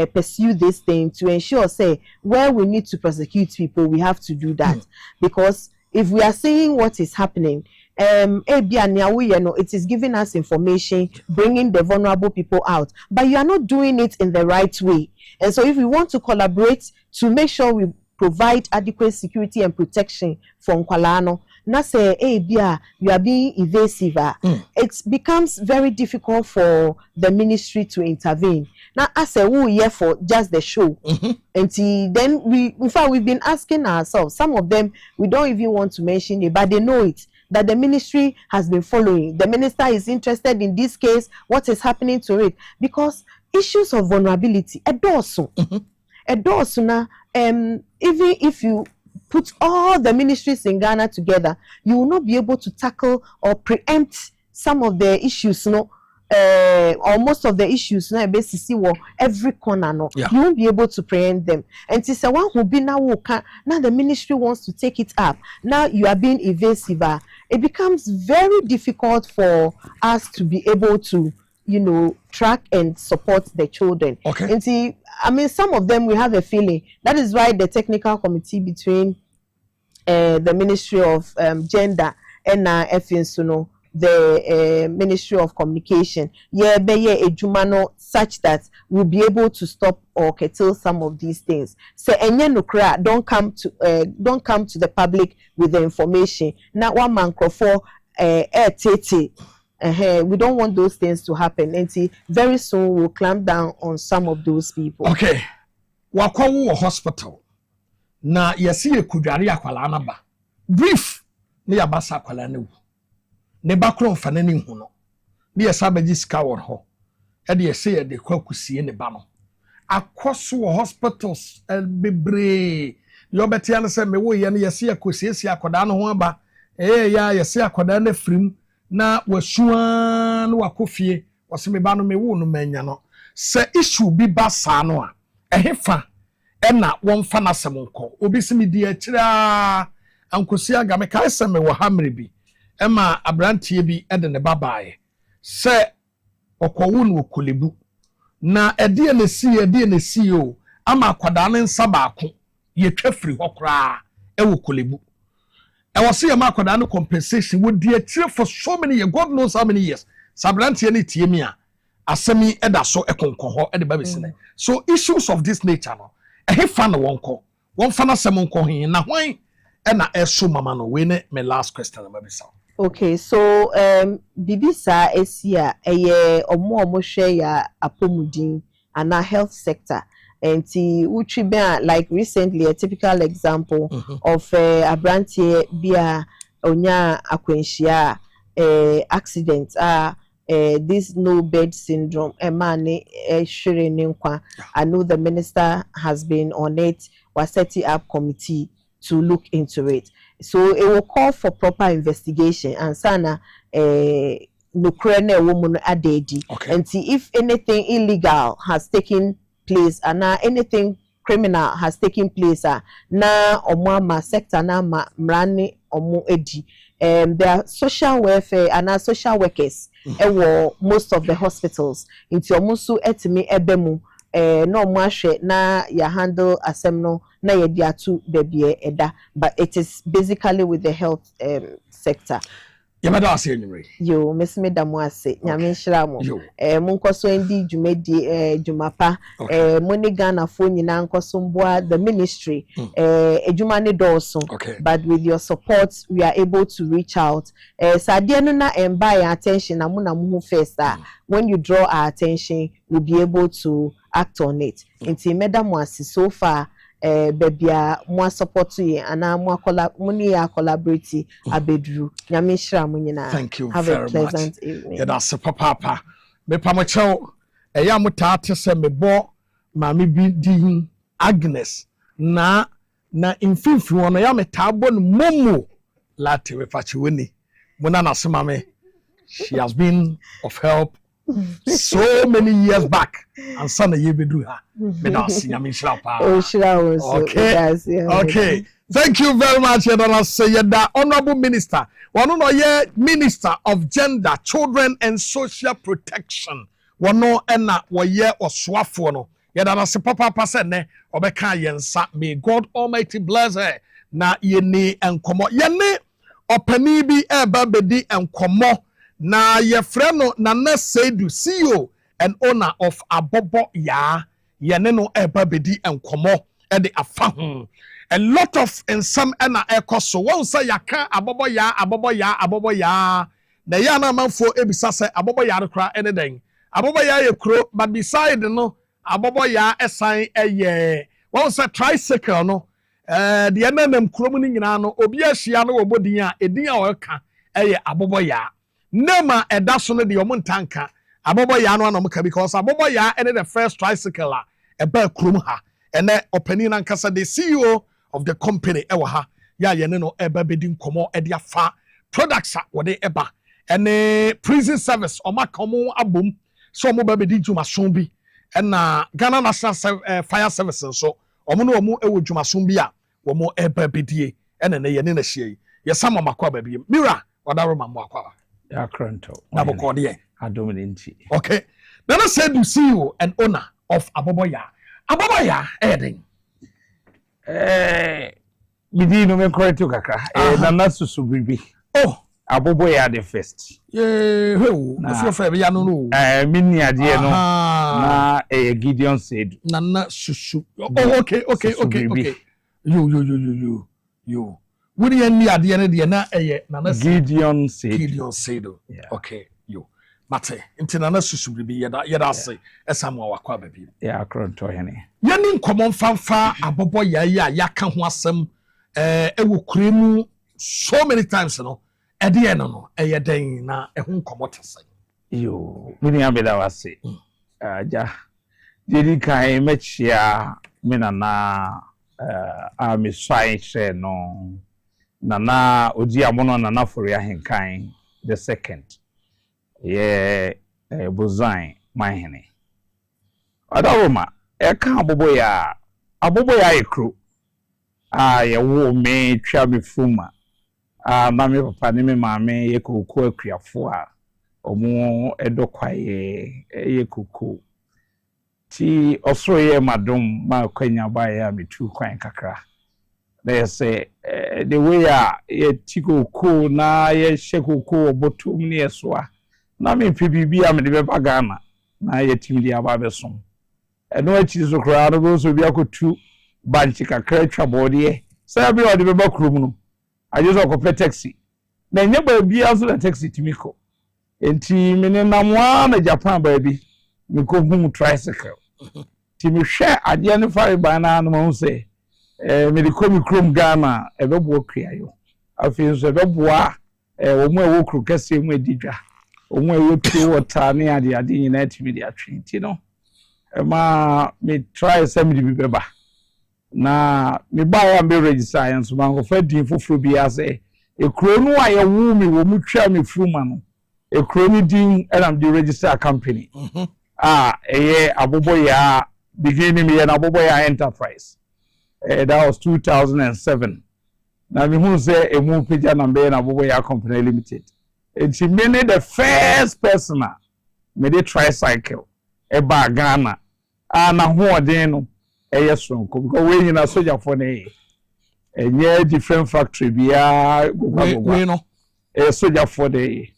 [SPEAKER 7] pursue this thing to ensure, say, where we need to prosecute people, we have to do that. Because if we are seeing what is happening, it is giving us information, bringing the vulnerable people out, but you are not doing it in the right way. And so if we want to collaborate to make sure we provide adequate security and protection for Nkwalano, na say you are being evasive, it becomes very difficult for the ministry to intervene. Now I say here for just the show. Until then we've been asking ourselves, some of them we don't even want to mention it, but they know it, that the ministry has been following. The minister is interested in this case, what is happening to it, because issues of vulnerability even if you put all the ministries in Ghana together, you will not be able to tackle or preempt some of the issues, or most of the issues now every corner, you won't be able to preempt them. And it's a one who be now the ministry wants to take it up. Now you are being evasive. It becomes very difficult for us to be able to, track and support the children.
[SPEAKER 1] Okay.
[SPEAKER 7] And see, I mean, some of them we have a feeling. That is why the technical committee between the Ministry of Gender and the Ministry of Communication, such that we'll be able to stop or curtail some of these things. So don't come to the public with the information. Now one man for we don't want those things to happen. And see, very soon we'll clamp down on some of those people.
[SPEAKER 1] Okay. Wakwawu hospital. Na yesi ye kudwari akwala na ba. Brief ne yabasa akwala ne wu. Ne bakro mfa ne hu no. Ne yesa baji sika won ho. E de yesi ye de kwakusie ne ba no. Akoso hospitals bebre. Yo beti an se me wo ye ne yesi akosiesie akoda no ho aba. Ya yesi akoda na frim na wasuan wakofie waseme ba no me wo no manya no. Se issue bi ba sa no a ehefa ena wonfa na semonko obi simi di akira ankosi aga me kai seme wo hamre bi ema abrantie bi ede ne babae se okowu no kolebu na ede ne si o ama akwada ne nsa baako ye twafiri hokra ewo kolebu e was see ma akwada no compensation wo di akira for so many years, God knows how many years sabrantie ne tie mi a asemi eda so ekonko ho ede ba besine. So issues of this nature no ehefa na wonko wonfa na semonko hin na hwan ena eso mama no we ne my last question na mabisa.
[SPEAKER 7] Okay, so bibisa esia eye omo hwe ya apomudin and our health sector, and uchi be like recently a typical example of abrantie bia onya akwenhia accident this no bed syndrome emane shire. I know the minister has been on it, was setting up committee to look into it. So it will call for proper investigation and sana woman adedi. And see if anything illegal has taken place and anything criminal has taken place na omama sector na mrani omo edi. There are social welfare and social workers most of the hospitals into omusu etimi ebemu no mwashe na ya handle asemno na yediatu bebie eda, but it is basically with the health sector.
[SPEAKER 1] Yamada ase nyumre
[SPEAKER 7] yo mesme damu ase nyame nhira mo munkoso ndi dwumedi dwumapa moni Ghana fo nyina nkoso mboa the ministry edwuma ne dawso, but with your support we are able to reach out sade no na buy attention na mu first when you draw our attention we'll be able to act on it. Inti madam was so far bebia mo support ye ana mo collaborate abedru nyame hira mo nyina.
[SPEAKER 1] Thank you
[SPEAKER 7] have
[SPEAKER 1] very
[SPEAKER 7] a pleasant
[SPEAKER 1] much.
[SPEAKER 7] evening.
[SPEAKER 1] Yeah, that's papa. Me pamocho eya mutate se me bo mami bi din Agnes na infinfi wono ya metabo no momo lati we fachiweni muna na semame. She has been of help so many years back and son ye bedu ha me na sinya me shira pa.
[SPEAKER 7] Oh shira also.
[SPEAKER 1] Okay. Thank you very much, Yadana Sayeda, Honorable Minister. One no ye Minister of Gender, Children and Social Protection. One no ena ye oswafo no. Yadana se papa pasene obeka yensa. May God Almighty bless her. Na ye ni enkomo. Ye ne opani bi eba bedi enkomo. Na ye freno na ne Seidu CEO and owner of Abobo Ya. Ye ne no eba bedi enkomo. Ede afa a lot of in some ena ekoso won say yaka abobo ya na ya na manfo ebisa say abobo ya kra ene den abobo ya ye kro but beside no abobo ya esan eye won say tricycle no de enenam krom ni nyina no obi ahia no obodin a edin a oka eye abobo ya nema edaso no de omontanka abobo ya no na mka because abobo ya ene the first tricycle a eba krom ha ene opani na nkasa the CEO of the company ewa ha ya ye no eba bedin komo e dia fa products a wo de eba ene prison service o makomo abom so mo ba bedin dwumason bi na Ghana National Fire Service so omo no omo ewo dwumason bi a wo mo eba bedie ene ne ye ne na hie ye sama makwa ba bi mira odaro mammo akwa
[SPEAKER 8] ya kranto
[SPEAKER 1] na boko de
[SPEAKER 8] adominenti.
[SPEAKER 1] Okay, then I said you CEO and owner of Aboboya Eden.
[SPEAKER 8] Bidi no me correct kakra. Na nasusu bibi.
[SPEAKER 1] Oh,
[SPEAKER 8] Aboboya the first.
[SPEAKER 1] Who? Na your friend ya no no.
[SPEAKER 8] Mini ade no. Na Gideon said.
[SPEAKER 1] Na susu. Oh, okay. You. Would you any ade na de na
[SPEAKER 8] Gideon said.
[SPEAKER 1] Okay, you. Mate, intina na susu bibi yeda say esamo wakwa babi.
[SPEAKER 8] Ya kronto hene.
[SPEAKER 1] Yani nkomon fanfa abobo ya yaka ho asem ewo kuremu so many times no ede no eyeden na eho nkomo tese.
[SPEAKER 8] Yo, mini abeda wase. Ja. Didi kai mechia mina na me swai she no na odi amono na for ya henkan the second. Bozan mahene adawoma eka aboboya ekro ye wo me twa me fuma mame papa ne me mame ye kokko akuafo a omo edokwaye ye kokko ti osoro ye madom ma kwanya ba ya metu kwan kakra they say the way ye tikoko na ye shekoko obotum ne yesoa na me PBB am de beba Ghana na yetim di aba besom eno achi so kra no go so bi akotu banchi kakra twa bode say bi o de beba krum no aje so ko taxi na nya ba bi aso na taxi timiko enti me ne namwa na Japan ba bi me ko hum tricycle ti me hwe ade ne fare ba na no mo say me de ko mi krum Ghana e bebo kriayo afi so bebo a o mo e wo kru kase mu edidwa omo ewotu water ne ade nyina atimi de atwenti no ma me try some de bibeba na me ba ya me register yan so man go fa din foforo bi ase ekro no a ye wu me wo mu twa me fruma no ekro ni din and the register company eye Aboboya beginning me na Aboboya enterprise that was 2007 na me hu say emu pija na be na Aboboya company limited. It's made the first person made a tricycle eba Ghana na ho den no sonko because we na soldier for na enye different factory bia we no soldier for the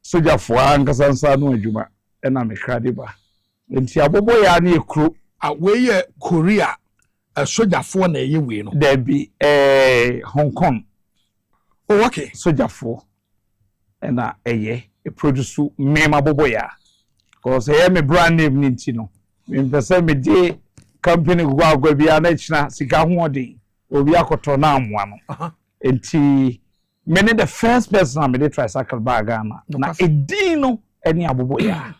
[SPEAKER 8] soldier for ankasansa no adwuma na me krade ba enti Aboboya na ekro
[SPEAKER 1] we ye Korea soldier for na ye we no
[SPEAKER 8] there be Hong Kong.
[SPEAKER 1] Oh, okay,
[SPEAKER 8] soldier for and a produce me Aboboya because me brand name nintino me person me dey company go agwa bia na china sika ho odi obi akoto na amwa no enti many the first person am dey tricycle bag na edin no eni abobo ya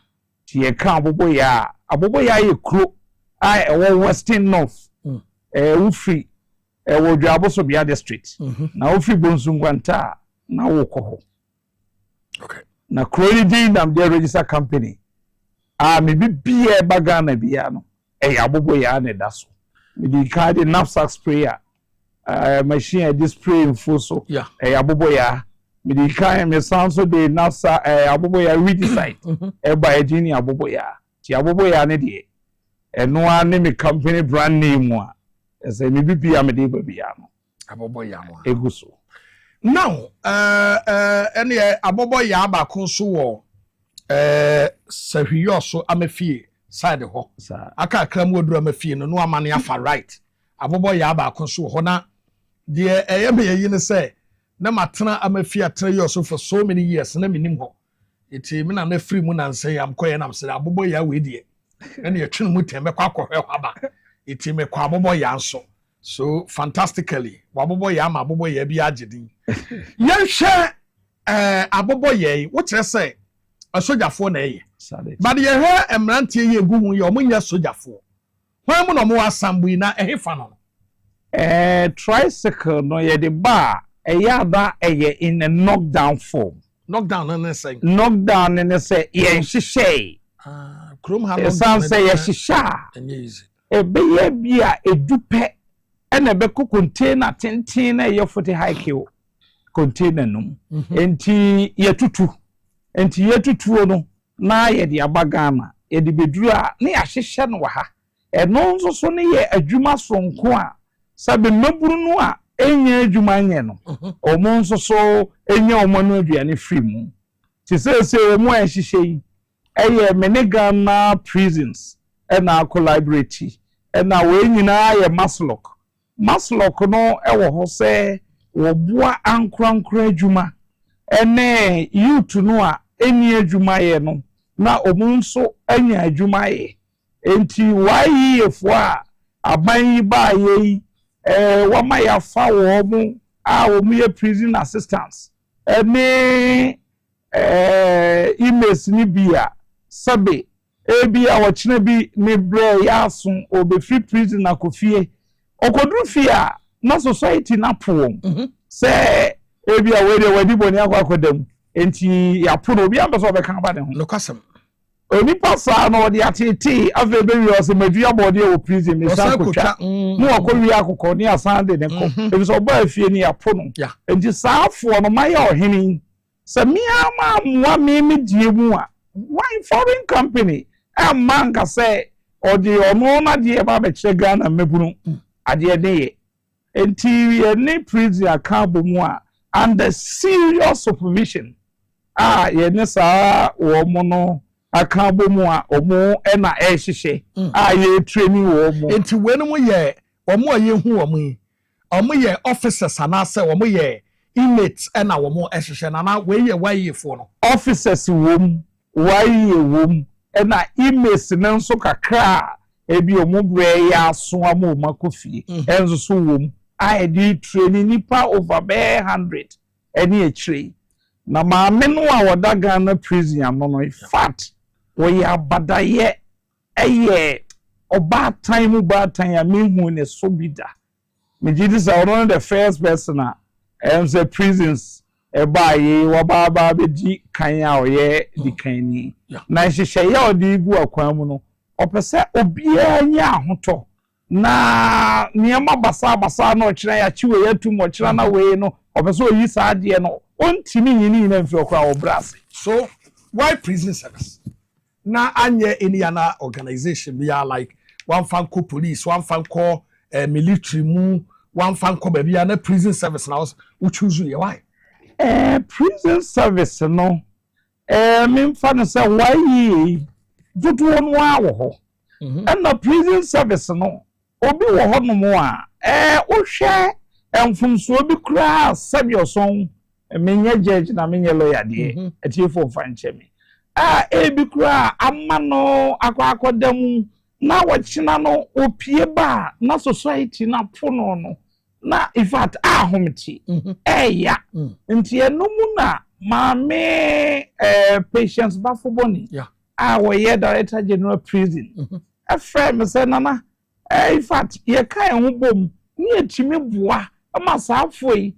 [SPEAKER 8] ti e kan abobo ya ye kro ai e western north ufi wo dwaboso bia district na ufi bonsungwanta na wo ko ho
[SPEAKER 1] okay
[SPEAKER 8] na kroni din am dey register company me bibia baga na bia no abobo ya na daso me di card knapsack sprayer machine display info so abobo ya me di kan me sound so dey knapsack abobo ya redesign by edini abobo ya ti abobo ya ne de eno ane me company brand name a say me bibia me dey bia no
[SPEAKER 1] abobo ya no
[SPEAKER 8] eguso
[SPEAKER 1] now ene abobo ya ba ko so wo sahiyo so amafie side ho aka kram woduru amafie no amane afa right abobo ya ba ko so ho na de me yi ne say na matena amafie atena yo so for so many years na minim ho iti me na free mu na nsen am koye na mse abobo ya we de ene yetwenu mu tembe kwa kohwe haba iti me kwa abobo ya nso so fantastically abobo ya ma abobo ya bi agedin yenhwe abobo ye wo kire say asojafo na eye but ye he emrantie ye guhu ye omunya sojafo hwan mu no mo assembly na ehefa no
[SPEAKER 8] tricycle no ye de ba yada in a knockdown form
[SPEAKER 1] knockdown na say
[SPEAKER 8] knockdown na say ye hihye
[SPEAKER 1] krom ha
[SPEAKER 8] some say ye hihya
[SPEAKER 1] easy
[SPEAKER 8] be ye bia edupe ena be ko container tenten na ye 40 high kilo container num enti ye tutu no na ye de abagama ye de beduru a na ya hihye no ha eno nso so ne ye adwuma sonko a sabe maburu no a enya adwuma nye no omo nso so enya omo no aduane free mu ti se omo a hihye eye menegana prisons ena akọ library ena we nyina ye maslok no ewo ho se wo boa ankrankra adwuma ene youth no a eni adwuma ye no na omo nso anya adwuma ye enti wayi efo a aban yi ba ye wama ya fa wo mu a wo mu ye prison assistance ene emails ni bia sabe ebi a wachina bi ne bre ya asun obe free prison na kofie okodru fie a na society na po se ebi a we wadi boni akwakodam enti ya po no obi ambe so be kan ba de ho
[SPEAKER 1] no kwasem
[SPEAKER 8] oni pasa na odi atete ave be wi o madua body o prison me san kotwa mu okowi akokọ ni asan de ne ko ebi so ba afie ni ya po no enti saafo no maye ohini se mi ama me die mu a why foreign company amanga say odi ono na die ba be kire Ghana mebunu ade de enti any prison account mu a under serious supervision ye ne sa wo mo no account mu a omo na ehihye ye training wo mo
[SPEAKER 1] enti wenu mu ye omo ye hu omo ye officers anase omo ye inmates na omo ehihye na we ye waye fo no
[SPEAKER 8] officers wom waye wom na inmates na nso kakra ebi omo bre ya aso ama makofie enzo so wom di training nipa over 100 eni echire na maame no a woda Ghana prison no fat we abadaye eye oba time a mehu ne so bida me jidi sa one the first person say prisons baye wababa beji kan a oye di kan ni na hihye ya odi gu akwan mu no opese obia nya ahoto na niema basa no kira ya chiwe ya tu mo kira na we no opese oyi sa de no ontimi nyini na mfi okra obrase
[SPEAKER 1] so why prison service na anye any other organization we are like one fan call police one fan call military mu one fan call baby na prison service now we choose you why
[SPEAKER 8] prison service no me fan say why dudu onu awo ho and the prison service no obi wo ho no mo a wo hwe emfumso bi kura sabioson menye judge na menye lawyer de etiefo fanche me ebi kura amano akwakodam na wachina no opie ba na society na pono no na in fact ahomti eya nti enumu na maame patients bafoboni we director general prison afre me say nana in fact ye kan ho bom ni etimi boa ama saafoi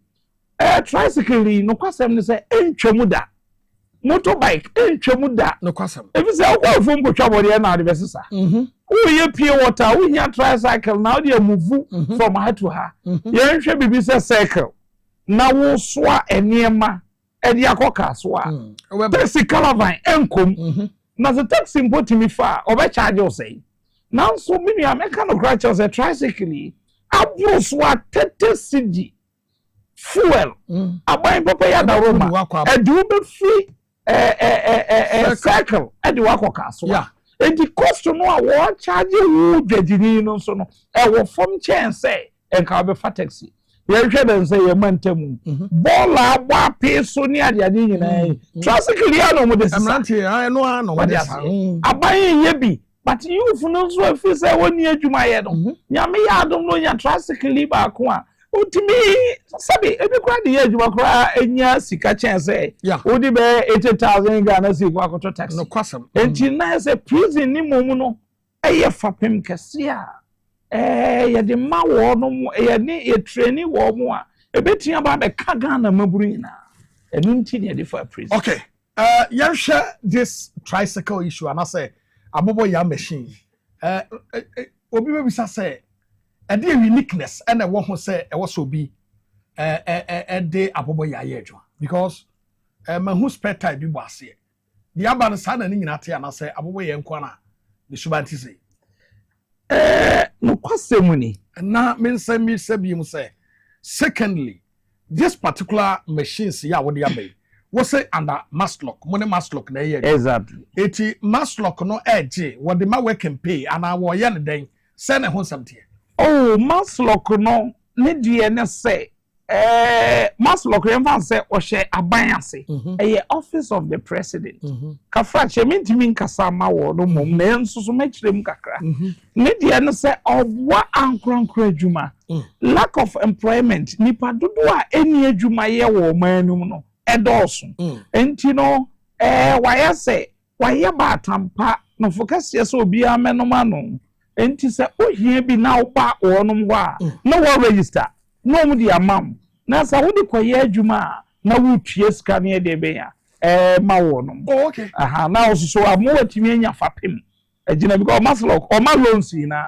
[SPEAKER 8] tricycle no kwasem ne say entwemu da motorbike entwemu da
[SPEAKER 1] no kwasem
[SPEAKER 8] ebi say okwa fom ko twabode na de besesa ye pure water we nya tricycle now dey move from her to her ye nhwe bibi say cycle na wo soa eniema e dey akoka soa taxi caravan enkom na the taxi mbotimi fa obe charge o say now so many American graduates a tricycle abro soa 30 cedi fuel aban papa ya da Roma e do be free cycle e dey akoka soa and the cost no a charge you dwagini no so no e wo form chance e ka be fa taxi ye hwe dem say ye mantemu bola agba peso ni ade nyina tricycle ya no mo de sisa
[SPEAKER 1] no no de sisa
[SPEAKER 8] aban ye bi but you no so fi say woni adwuma ye no nyame ya adom no nya tricycle ba ko a utimi sabi ebi kwa de ye adwuma kwa enya sika chance odi be 80,000 Ghana si kwa ko taxi
[SPEAKER 1] no kwasam
[SPEAKER 8] enti na say prison ni mom no eye fapem kese a ye de ma wo no ye ni ye training wo mo a ebetia ba be ka Ghana maburu ina enu nti ne de for prison.
[SPEAKER 1] Okay, you share this tricycle issue and I say abobo ya machine obi be bisa say e dey uniqueness and e wo ho say e wo so bi dey abobo ya ye adwa because mahu spare tire bi bo ase the aban sa na ni nyina te na say abobo ye nkwa na the shubanti say
[SPEAKER 8] no kwasemu ni
[SPEAKER 1] na me say bi mu say secondly this particular machines ya wo dey abey what say under Maslock money Maslock na ye
[SPEAKER 8] exactly
[SPEAKER 1] eti Maslock no edge what the ma work and pay and I wo ye ne den say na ho something
[SPEAKER 8] oh Maslock no ne die ne say Maslock yemfa say o hye aban ase office of the president kafra che mentimi nkasa ma wo no mom na enso so mekirem kakra ne die ne say obwa ankronkro adwuma lack of employment nipa dodo a eni adwuma ye wo manum no edoso enti no waya say waya ba tampa no focus yes obi amenoma no enti say ohia bi na oba wonum ho a no wo register no mu di amam na sa wo di koye adwuma na wo tue sika ne de be ya ma wonum
[SPEAKER 1] okay
[SPEAKER 8] aha na osuso amo watimi anya fapem agina because Maslock o ma loans na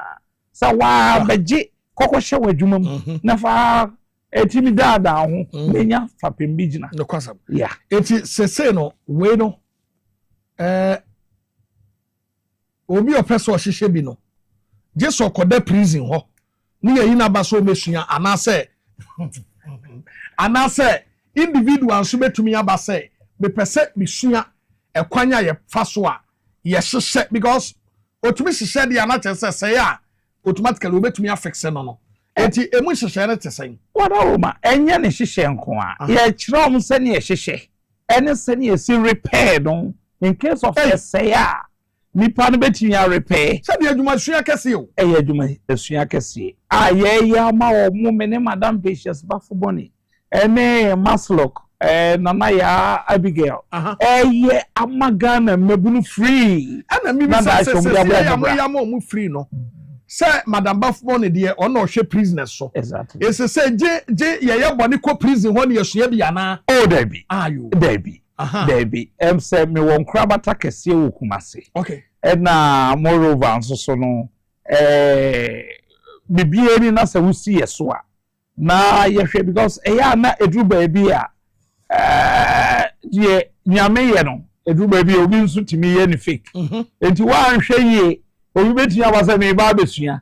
[SPEAKER 8] sa wa beje kokoshe wadwuma mu na fa etimi dada ho menya fapem bi gina
[SPEAKER 1] no kwasam
[SPEAKER 8] yeah
[SPEAKER 1] eti sese no we no obi opeso ohihye bi no jesu okoda prison ho ni yayi na ba so mesua anase individual so betumi aba say me pese mesua ekwanya ye faso a ye hyehyɛ because otumi hyehyɛ de ana kyerɛ sɛ ya automatically obetumi afix no enti emu hyehyɛ ne tesen
[SPEAKER 8] wadawoma enye ne hyehyɛ nko a ye kyerɛ om sɛ ne hyehyɛ ene sɛ ne si repair no in case of ya nipa no betumi a repair
[SPEAKER 1] sɛ de adwuma sua kɛse o
[SPEAKER 8] adwuma sua kɛse a ye ya ma wo mu me ne madam patience bafoboni ene Maslock nana ya Abigail ye amagana mebunu free
[SPEAKER 1] ana mi bi say ya mo free no say madam bafoboni de ono hwe prisoners so
[SPEAKER 8] exactly
[SPEAKER 1] ese say je ye boni ko prison ho ne yesua bi ana
[SPEAKER 8] oh dabi
[SPEAKER 1] ayo
[SPEAKER 8] dabi say me won krabata kese wo kumase
[SPEAKER 1] okay
[SPEAKER 8] na moreover nso so no bibie ni na sa wusi yeso a na ye hwe because ya na edru baabi a ye nyame ye no edru baabi obi nso timi ye ni fake enti wa nhwe ye obi betia wasa me ba besua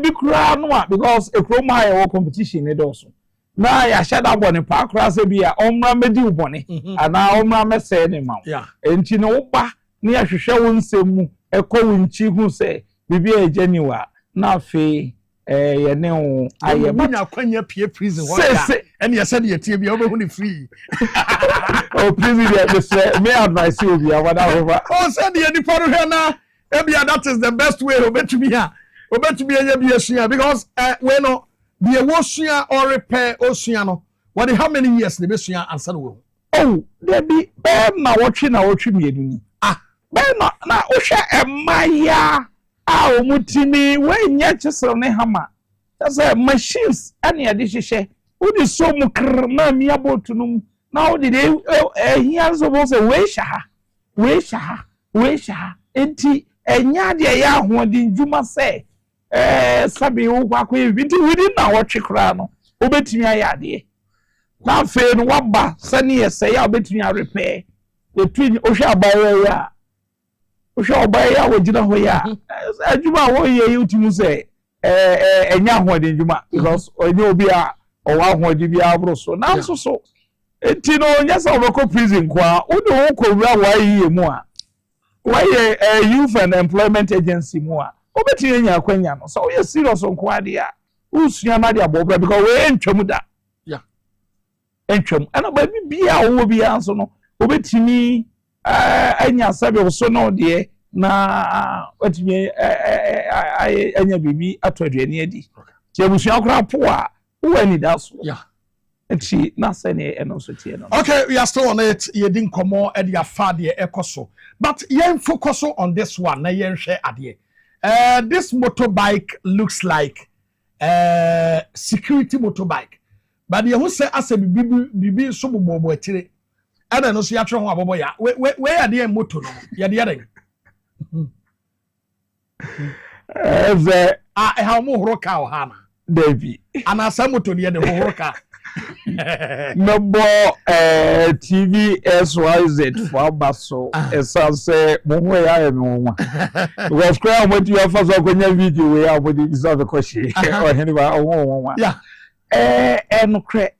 [SPEAKER 8] bi kura no a because ekroma ye wo competition ne doso na ya shada bone pa kura se bi a omra medi ubone ana omra mese ne ma enti no ba ni ahwehwe wo nsemu ekọ nchi hu se bibi ejeniwa na fe ye ne wo aye
[SPEAKER 1] bunya kwanya pie prison ho ya ene yesa ne yetie bia obehu ne free
[SPEAKER 8] oh prison dey say me advice you bia wada over
[SPEAKER 1] oh say the nipa ro hwe na that is the best way obetumi anya bi asua because we no the wosua or repair osua no what how many years the besua answer no
[SPEAKER 8] oh there be na watching mienu ni na ohwe emaya a omutimi we nya chesere ne hama that's machines ani ade hyehyɛ wodi so mu krna mi abotunum na wodi de here so bo say we sha enti enya de ya hoɔden dwuma sɛ sabi wo kwakɔ ebi within na wɔtwe kra no obetumi ayade na fe no waba sani yɛsɛ ya obetumi a repair between ohwe abaye ya wogina ho ya adwuma wo ye utimu sɛ enya hoɔden dwuma because onye obi a owa hoɔden bi abro so na so enti no nyasa obekɔ prison kwa wo de wo kɔwura wa yiye mu a why youth and employment agency mu a obetire nya akwanya no so we serious nko ade a usua na de abobra because we entwam da entwam ana ba bibia wo bia so no obetimi anya sabe so no de na otimi anya bibi atoduani adi ti abusua kra po a wo ani da so enti na se ne eno so tie no
[SPEAKER 1] okay we are still on it ye din komo e dia fa de ekoso but yen focus on this one na yen hwe ade this motorbike looks like security motorbike but ye who say as a bibi so bobo atire ana no so ya twe ho abobo ya we ade moto no ye de ade how mo horo ka o ha na
[SPEAKER 8] David
[SPEAKER 1] ana sa moto ne de horo ka
[SPEAKER 8] number TV SYZ for baso esanse mo ya emi won was cry what you first akonya video we are body is of the question Oheneba won
[SPEAKER 1] yeah
[SPEAKER 8] enukre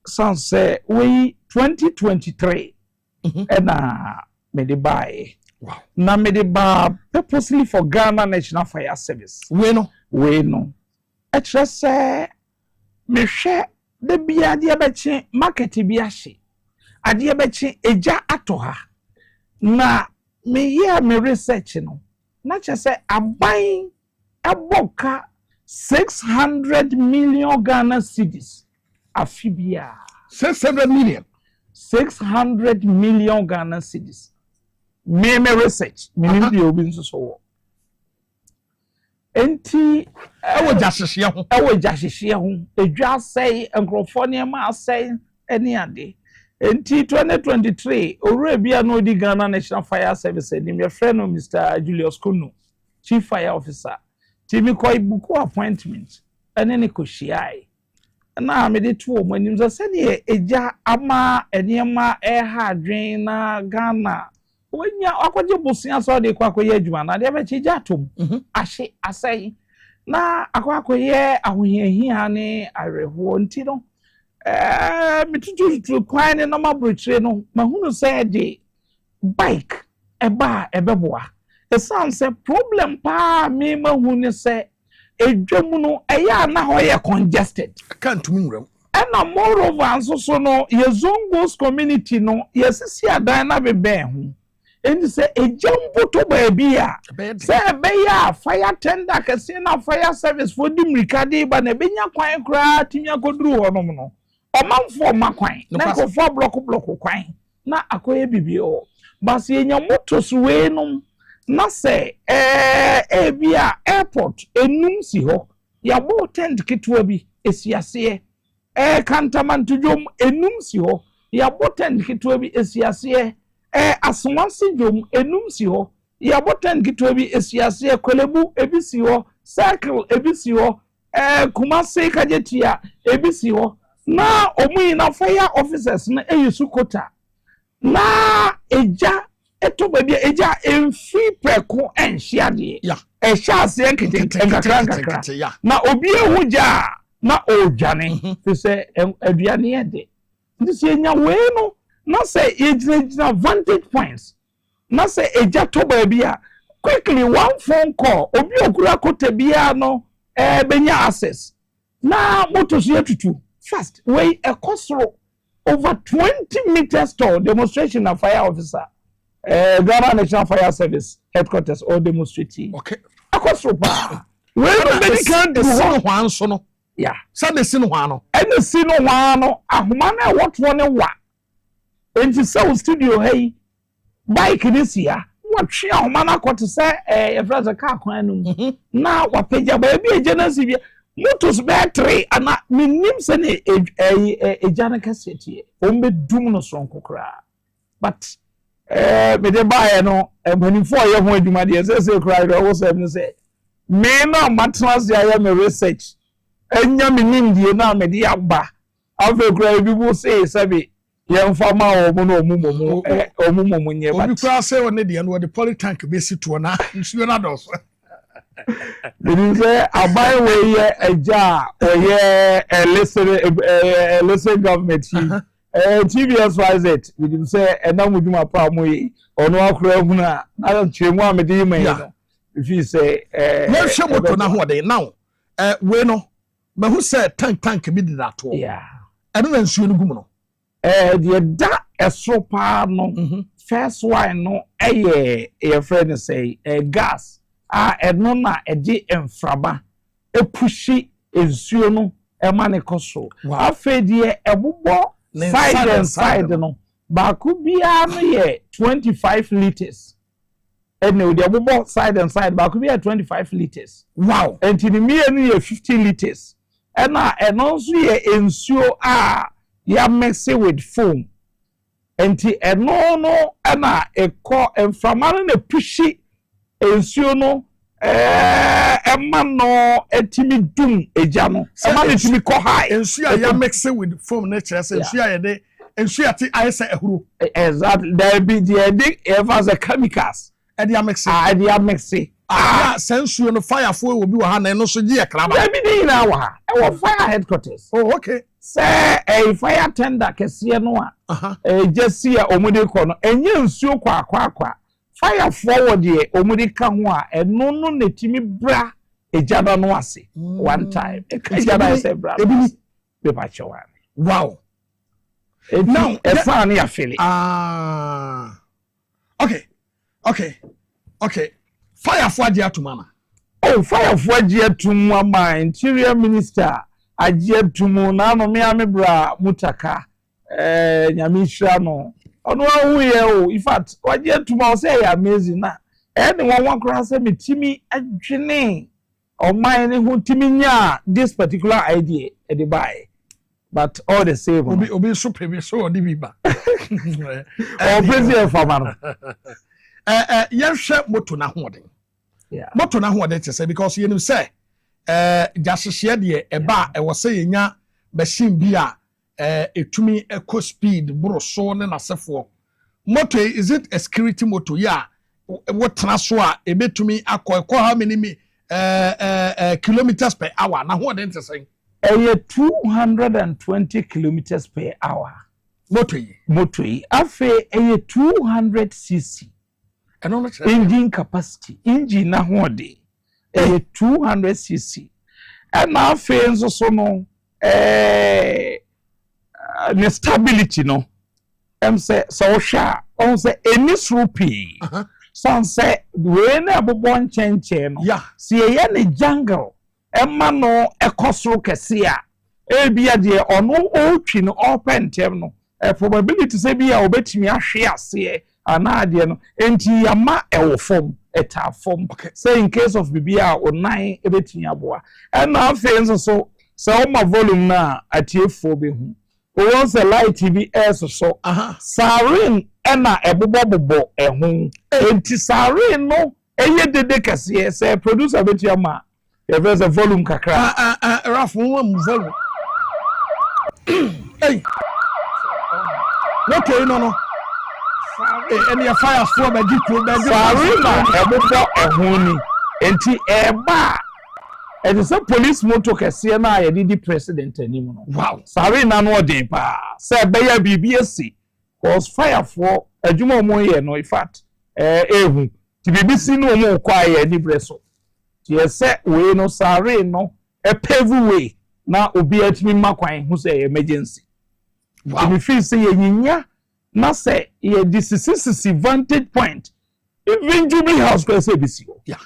[SPEAKER 8] sanse we 2023 na me dey buy
[SPEAKER 1] wow
[SPEAKER 8] na me dey buy purposely for Ghana National Fire Service
[SPEAKER 1] we no
[SPEAKER 8] e trese me hwe de bia de bechi market bi ahye ade bechi eja atoha na me ye me research no na chese aban aboka 600 million Ghana cedis afibia
[SPEAKER 1] 600 million
[SPEAKER 8] Ghana cedis me research me ndi obi nso so enti
[SPEAKER 1] ewo jahihye ho
[SPEAKER 8] edwa sei enkrofo ma asei eni ade enti 2023 owura bia no di Ghana National Fire Service ni me friend Mr. Julius Kunu Chief Fire Officer timi koi buku appointment ene ne koshiai na me de to mo anim so ne eja ama eniema ha adwen na Ghana wonya akwaje bosia so de kwakoye adwuma na de be chija atom ahye asai na akwakoye ahohiahia ne areho nti no mitutu kwan ne no mabrochire no mahunu say de bike ebeboa esanse problem pa me mahunu say edwam no eya na ho ye congested
[SPEAKER 1] can't move
[SPEAKER 8] and moreover anso no ye Zongos community no yesisi adan na bebe ho and say a jumbo to baby say be ya fire tender kese na fire service for dim rikade ba na benya kwan kra timia koduru ho no omanfo makwan na ko fo block kwan na akoye bibi o basi enya motos we no na say bia airport enum si ho ya bo tent kitwa bi esiase kantamantujom enum si ho ya bo tent kitwa bi esiase aswansi jom enum si ho ya botan kitwa bi esiase kwelebu ebisi ho circle ebisi ho kumase kajetia ebisi ho na omuyi na fire officers na eyusu kota na eja eto baby eja emfi preko enhyiade
[SPEAKER 1] ya
[SPEAKER 8] ehyiase enkakra na obi ehuja na ojane fi se aduane ede ndisi enya we no na say ejina vantage points na say eja to baby a quickly one phone call obi okura kota bia no benya access na motos yetutu fast way a costro over 20 meters tall demonstration of fire officer Ghana National Fire Service headquarters or demonstrating.
[SPEAKER 1] Okay.
[SPEAKER 8] Akosropa. Where
[SPEAKER 1] medical do one so no.
[SPEAKER 8] Yeah.
[SPEAKER 1] Say the sin one no.
[SPEAKER 8] And the sin one no ahoma na what one wa. Enti say studio hey bike this year. What she ahoma na kwot say your friends car kwan no. Na wapeja ba bi agency bi motos battery ana minim se ne ejana kaseti. Ombe dum no sonko kra. But me de buy no when for your ho adwuma de say cry do say me no matras ya me research enya me nimdie na me de aba ave cry people say sabi ye mfama o mo no omumomo nye
[SPEAKER 1] but obi kwa say one de no the poly tank be situ na nsuo na dos
[SPEAKER 8] they say abai we ye eja o ye listen government TVS we didn't say enamuduma pa mo yi ono akura hu na chemu amede yi man if you say
[SPEAKER 1] no hwe moto na ho de now we no ma hu say tank bi de that to
[SPEAKER 8] yeah
[SPEAKER 1] eno na nsuo no gum no
[SPEAKER 8] the da esro pa no first one no your friend say gas eno na eje emfraba epushi ensuo no e ma ne koso afedie ebobo side no baku bia no ye 25 liters and no the ebobo side baku bia 25 liters
[SPEAKER 1] wow
[SPEAKER 8] and the me no ye 50 liters and no so ye ensuo ya mix with foam and no eko emframa na pushi ensuo no emma no etimi dum eja no emma no etimi ko high
[SPEAKER 1] ensuo ya mix with foam nature say ensuo ya de ensuo ya ti ice ehuru
[SPEAKER 8] exactly there be the as a chemicals
[SPEAKER 1] and ya mix
[SPEAKER 8] sensuo
[SPEAKER 1] no fire for will be ha na no so je kraba
[SPEAKER 8] there be dey na wa e wo fire headquarters
[SPEAKER 1] oh okay
[SPEAKER 8] say a fire tender kese no just see omude ko no enye nsuo kwa fire forward ye omudi ka ho a eno no netimi bra ejada no ase one time ejada ase bra be pa chewa
[SPEAKER 1] wow
[SPEAKER 8] now e fa na ya feel
[SPEAKER 1] okay fire forward ya tumana
[SPEAKER 8] oh fire forward ya tumama interior minister aje tumu na no me bra mutaka nyamishra no ono ahu ye o in fact waje tuma o say amazing na anyone kra say metimi adwene o man ne ho timi nya this particular idea e dey buy but all the same
[SPEAKER 1] obi so prebi so odi bi ba
[SPEAKER 8] o president farmer
[SPEAKER 1] ye hwe moto na hoden moto na hoden te say because you know say jasehye de e ba e wo say yenya machine bi a etumi eco speed bro so ne nasefo motor is it a security motor ya what transfer a betumi akọ how many kilometers per hour na ho den say
[SPEAKER 8] 220 kilometers per hour motor afa 200 cc engine capacity engine na ho de 200 cc and afa nso so no the stability no say so sha on say any rupi son say we na bobo nchenche no see ye ne jungle emma no ekosoro kese a bia de ono otwi no open tem no probability say bia obetimi ahwe ase ana de no enti yama ewo form eta form say in case of bibia onan ebetimi aboa and now fence so my volume na atiefo be hu once a light TV so sarin ena ebobobobo ehun enti sarin no eye dede kase say producer betu ama e verse volume kakra
[SPEAKER 1] rafu one volume hey okay no any fire for be gitu be
[SPEAKER 8] sarin na ebobo ehun ni enti eba and the police motor kese na ye di president anim no
[SPEAKER 1] wow
[SPEAKER 8] sorry na no odin pa say be ya bbc cause fire for adwuma mo ye no in fact ehu ti bbc no mo kwa ye ni breso ti say we no sorry no a pave way na obi atimi makwan hu say emergency wow me feel say ye nyinya na say ye this vantage point even Jubilee House ko say ebisi wo
[SPEAKER 1] yeah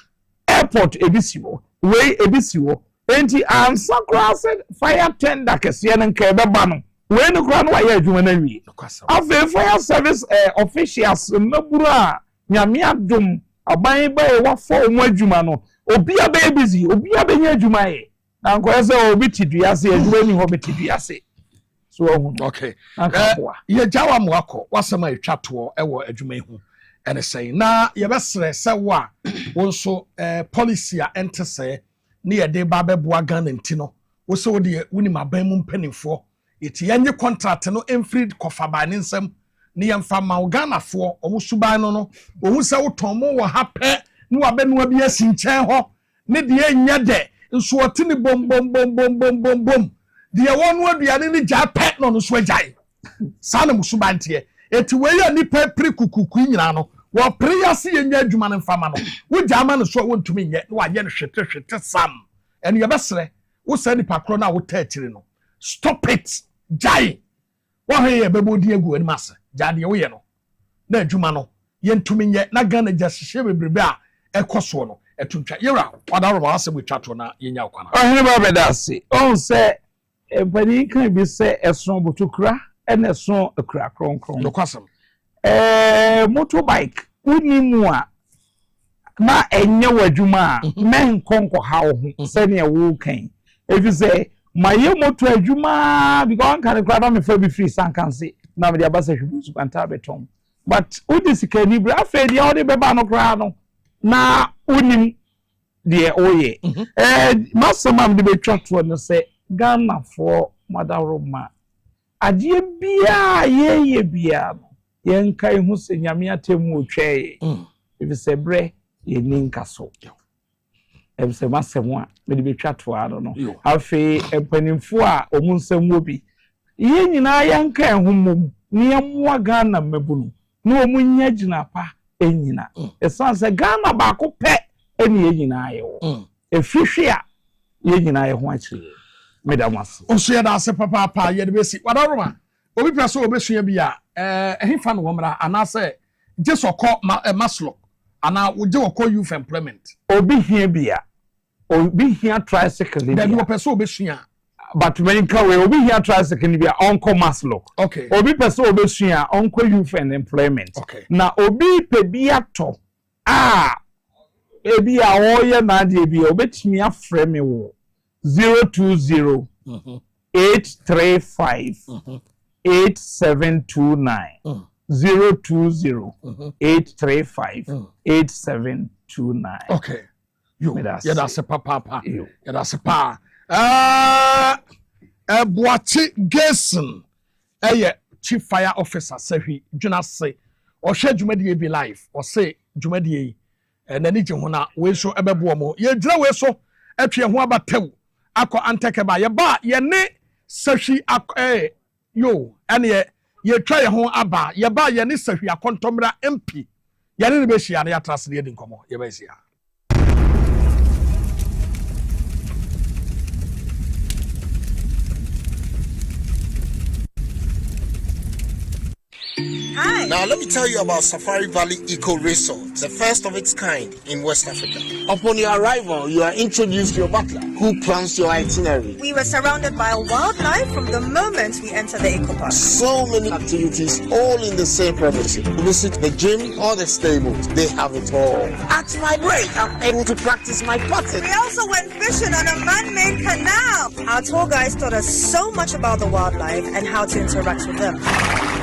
[SPEAKER 8] airport ebisi wo way ebisi wo enti ansa kra say fire tender kese ne nka ebeba no we no kra no wa ye adwuma na wi afi fire service officials maburu a nyame adom aban ba e wa fo omo adwuma no obi aba ebisi obi aba nya adwuma ye na nko say obi tidua say adwuma ni ho betidua say so
[SPEAKER 1] okay ye jawa mo akọ wasema etwa to ewo adwuma hu ene say na ye besre se wa wonso policy a ente say ne ye de ba beboa Ghana ntino wo se wo de woni maban mu mpanimfo eti yenye contract no enfrid kofa ba ne nsam ne yemfa ma Ghana fo omo suban no ohu se wo ton mo wo hape ne wa be no abi asi nchen ho ne de enya de nso otini bom de wonu aduane ni ja pet no so agyae sana musubante eti we ya nipa pri kukuku nyina no wo pri ya se yenya adwuma no mfama no wo jama no so wontumi nye no aye no hwete sam enu ye besere wo sa nipa kro na wo ta akiri no stop it jai wo he ye bebodi egu ani mase jade wo ye no na adwuma no ye ntumi nye na Ghana ja hye bebrebe a ekoso no etuntwa yera wadaro ma asem etwato na yenya kwana
[SPEAKER 8] Oheneba bedase on say ebani kan bi say eson botokura ene eson akura kronkron
[SPEAKER 1] no kwasem
[SPEAKER 8] motorbike unimu a na enye wadwuma men konko hawo ho se ne wo kan efi say maye moto adwuma because kan kra me fa bi free sankanse na me dia ba se hwu su kwanta beton but udi sikani bra fa dia odi beba no kra no na unim de oye masamam de betwa to no say Ghana for madaroma adie bia ye bia no yen kai hu se nyame atemu otwe if se bre ye ninka so if se masem a me de betwa to ado no afi empanimfo a omunsam obi ye nyina yanka ehumom ne amwa Ghana mabunu no omunya gina pa enyina esan se Ghana ba ko pe eni enyina ayo efihwe a ye nyina ayo ho akire medamas
[SPEAKER 1] onso ye da se papa ye de besi wadaroma obi preso obesua bi a ehfa no womra ana se je sokọ maslo ana wo je wokọ youth employment
[SPEAKER 8] obi hia bia obi hia tricycle
[SPEAKER 1] da do preso obesua
[SPEAKER 8] but when ka we obi hia tricycle bia onko maslo
[SPEAKER 1] okay
[SPEAKER 8] obi preso obesua onko youth and employment
[SPEAKER 1] okay
[SPEAKER 8] na obi pe bia to ebi a wo ye na de bia obetimi afre me wo 020 835 8729 020 835 8729
[SPEAKER 1] okay you ya da se papa ya da se pa Boachi Gerson chief fire officer sahi dwuna se o hwe dwumadie bi live o se dwumadie na ni je ho na we so ebebo mo ye gira we so atwe ho abatew akọ anteke ba ye ba ye ne sahi yo ene ye twa ye ho aba ye ba ye ne sahi akontomra MP ye ne be hia na ya trase de nkomo ye ba hia.
[SPEAKER 9] Hi. Now let me tell you about Safari Valley Eco Resort, the first of its kind in West Africa. Upon your arrival, you are introduced to your butler, who plans your itinerary.
[SPEAKER 10] We were surrounded by wildlife from the moment we entered the eco park.
[SPEAKER 9] So many activities, all in the same premises. Visit the gym or the stables, they have it all. At my break, I'm able to practice my putting.
[SPEAKER 10] We also went fishing on a man-made canal. Our tour guides taught us so much about the wildlife and how to interact with them.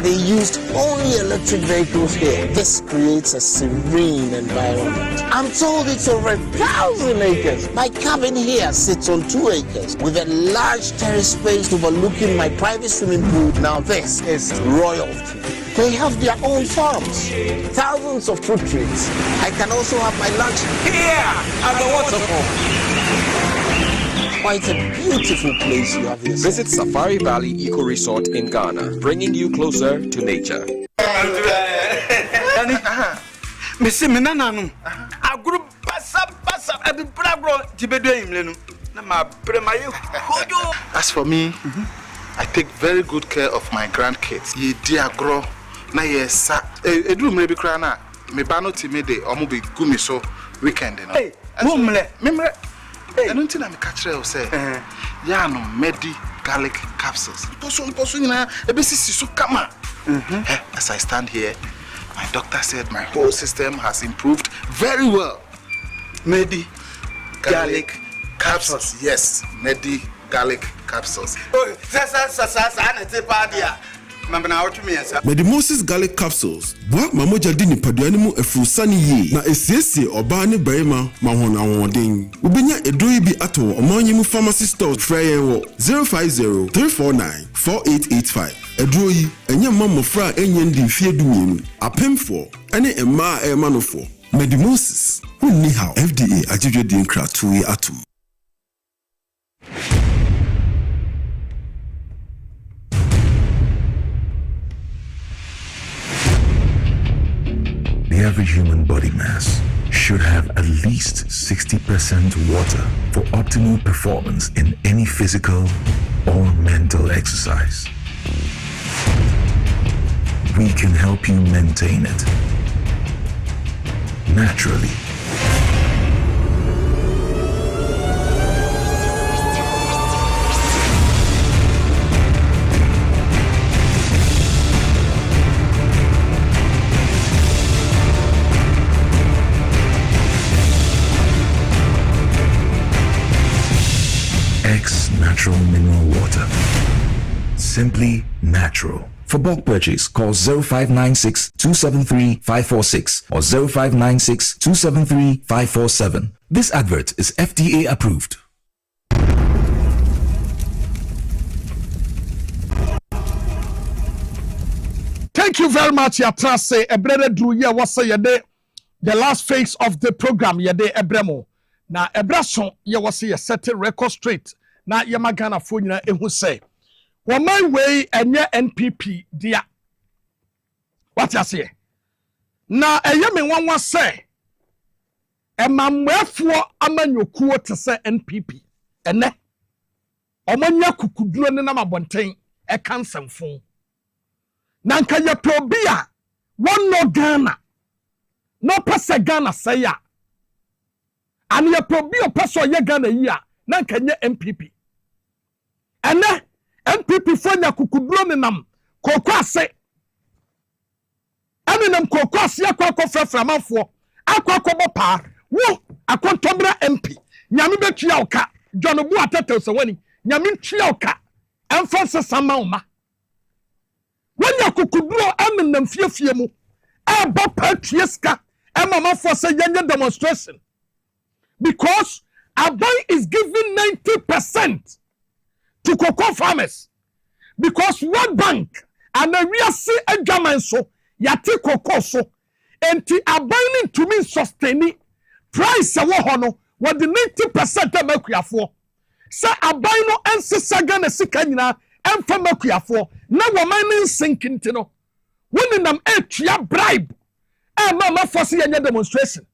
[SPEAKER 9] They used only electric vehicles here. This creates a serene environment. I'm told it's over 1,000 acres. My cabin here sits on 2 acres with a large terrace space overlooking my private swimming pool. Now this is royalty. They have their own farms, thousands of fruit trees. I can also have my lunch here at the waterfall. Quite a beautiful place you have here.
[SPEAKER 11] Visit Safari Valley Eco Resort in Ghana, bringing you closer to nature.
[SPEAKER 12] As for me, I take very good care of my grandkids. Ye dear grow, na yes eduru mre bi kra na me ba no timi de omo be gumi so weekend no
[SPEAKER 13] mumle
[SPEAKER 12] memre eno ntina me ka kire o say ya no medi garlic capsules poso nyina ebesisi so kama as I stand here my doctor said my whole system has improved very well.
[SPEAKER 13] Medi
[SPEAKER 12] garlic capsules. Yes, Medi garlic capsules.
[SPEAKER 14] Medimosis garlic capsules. Boa mamoja dini paduani mu efurusani ye na esiesie oba ne barima ma hona wodin. Ubenya edoi bi ato omanyi mu pharmacy store frey wo 050-349-4885. Edoi enye mamofra enye ndi mfie dumienu. Apemfo ene emma emanofo. Medimosis. Ni how FDA ajijwe din kratui atum.
[SPEAKER 2] The average human body mass should have at least 60% water for optimal performance in any physical or mental exercise. We can help you maintain it naturally. X Natural Mineral Water. Simply natural. For bulk purchase, call 0596-273-546 or 0596-273-547. This advert is FDA approved.
[SPEAKER 1] Thank you very much, Yatrase. Ebrede Drew, yeah, what's the last phase of the program, Yade Ebremo. Na Ebrason, yeah, what's a certain record straight. Na Yamagana Funya, and who say, well, my way and your NPP, dear. What you say? Na a yamin one was say, and my wherefore a man you quote to say NPP. And ne, or man ya kukudu and nama bontain, a cancer phone. Nanka ya probia, one no Ghana, no pasa Ghana say ya. And ya probia paso ya Ghana ya, nanka ya MPP. And ne, MPP fanya kukudrone nam kokwa se ane nam kokwa se akwa frafra manfo akwa bopa wo akontombra MP nyame betua oka John Bu atata so wani nyame tua oka emfa sama uma wanya kukudro ane nam fiefie mu e bopa tueska e mama for say yenye demonstration because Aban is giving 90% to cocoa farmers because World Bank and the real see a German so yati cocoa so enti abandon to me sustain price a wohono what the 90% makuafo say abandon and saga na sika nyina emfa makuafo na woman sinking tino when them etua bribe e mama force yenye demonstration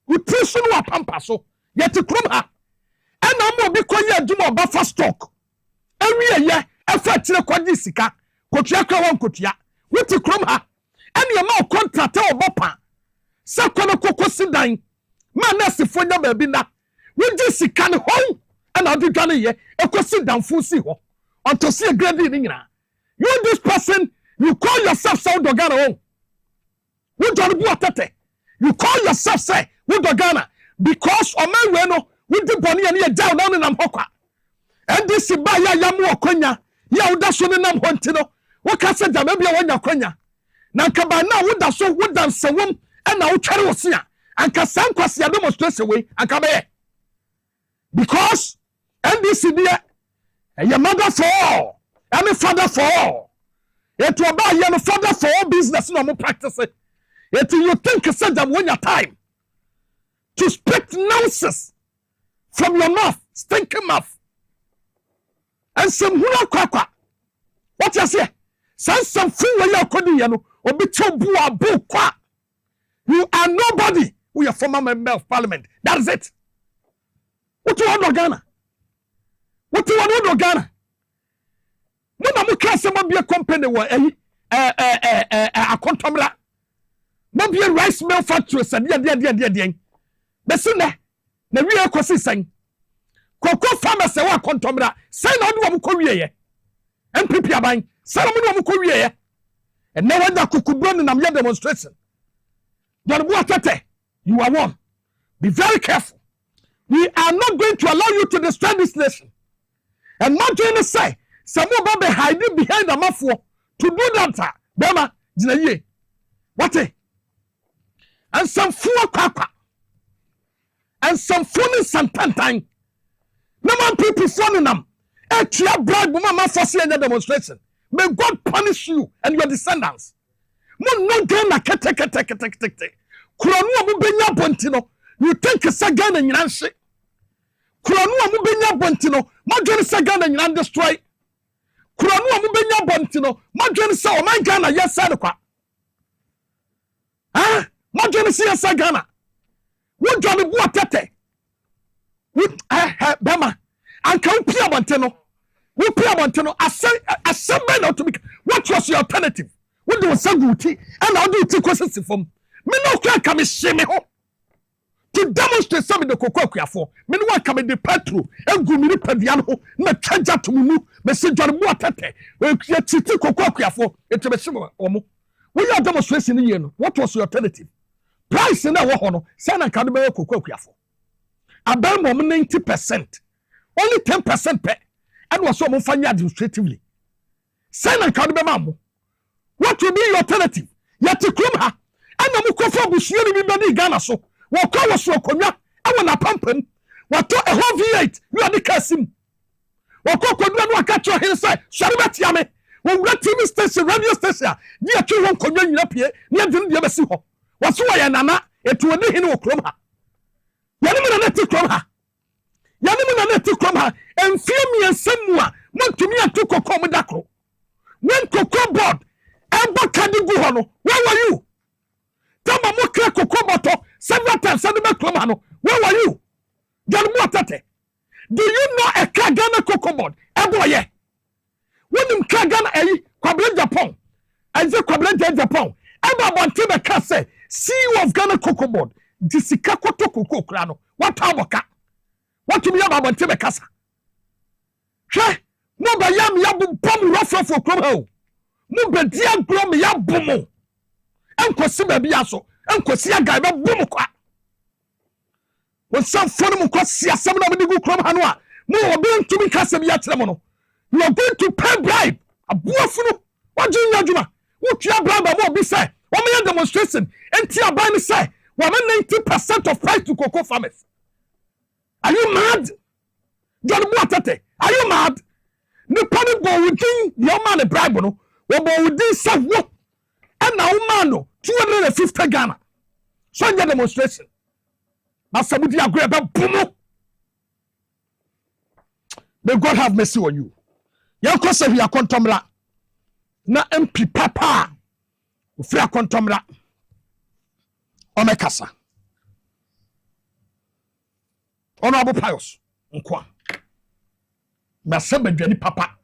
[SPEAKER 1] utriso no apampa so yati krom ha and am obi koye aduma oba for stock ewie ye efa tire kwadi sika kotua kwa won kotua wuti krom ha ene ye ma contract obopa se kono kokosi dan ma na sifo nya ba bi na wuti sika ne ho ana odi dwane ye ekosi dan fu si ho onto see grade ni nyina you this person you call yourself South Ghana oh we don't bu atete you call yourself say we do Ghana because o man we no we di boni ene ye down na nam hokwa and this ba ya yamu okonya ya uda so ne nam honti no wo ka se jama bia wonya konya na nkaba na uda so wodan sewom e na wo twere wo se a anka sankwase demonstration we anka be because NDC dia your mother for all and my father for all it will buy your father for all business no more practice it you think say jam when your time to speak nonsense from your mouth stinking mouth and some huna kwakwa what you say some fool where you kodi ya no obi chobu abu kwa you are nobody we are former member of parliament that is it what you want Ghana what you want Ghana muna mu kase ma bia company wa eyi akontomra mo be rice mill factory said dia besine na wie kosi sen cocoa farmers e wa akontomra sen na odi wo ko wie ye MPP aban sen mo wo ko wie ye and now when the kukubron na demonstration don't go at you are one. Be very careful. We are not going to allow you to destroy this nation. And not going to say, some more be hiding behind the mafia to do that. Bema, Jinaye. What? And some fool kaka. And some funny santantan. No man people phoning them. Etia bribe mama for seeing the demonstration. May God punish you and your descendants. Mo no gana kete. Kuranu amu benya bontino. You think it's a gun and you answer. Kuranu amu benya bontino. Madrid sa gun and you destroy. Kuranu amu benya bontino. Madrid sa o my Ghana yes sir kwa. Ah, Madrid sa yes Ghana. What Johnny Buatete? With Bema and can pia bontino. We pay Montano. I said, not to be. What was your alternative? What do you say, Guti? And I'll do 2 questions from me. No can come shame me to demonstrate some of the cocoa for. Me no one come the petrol and go me pediano. Me charge to me. Me say John Muatete. We create city cocoa for it to be similar. We are demonstrating in the what was your alternative? Price in our honor. Send a cardinal cocoa for. About 90%. Only 10% pay. And was so fanya administratively. Send and count mamu. What will be your alternative? Yet to come her. And the Mukofa Bushiri be Ghana so. What call us so konya? I want a pumping. What to a whole V8? You are the cassim. What call one catch your hillside? Sharibat Yame. When we TV station, radio station, near 2 1 konya up here, near the Yabasiho. What's why Nana? It will be in Oklahoma. Yanimana to Kroma. Yanimana to Kroma. And fear me and somewhere. Want to me and took a comodacro. When cocoa board, and what can you go on? Where were you? Tama Moka cocoa bottle several times. Where were you? John Watate. Do you know a Kagana cocoa board? Eboye. When you Kagana a Quabla Japan, and the Quabla Japan, Eba Bantiba Casse, CEO of Ghana cocoa board, Disikaco Cocoa Crano. What Taboka? What to be about Bantiba Casa? Hey, no bayam yabu bomb rough for Cromo. No bedian grom yabumo. Uncle Sibabiaso, Uncle Siaga Bumuka. When some phone Cosia, some of the good Crom Hanua, no being to be Casabiatramono. You are going to pay bribe. A buffalo. What do you know? What you bribe about be say? What may demonstration? And Tia Bani say, 90% of price to cocoa farmers. Are you mad? John Watate. Are you mad? The panic go within your man a bribe, no? Or within some work. And now, man, 250 Ghana. So, your demonstration. Masamuti agree about Pumo. May God have mercy on you. Young Kosa, we are contomra. Na MP Papa. If we are contomra. Omekasa. Honorable Pius. Nkwa. Masebe dwani papa.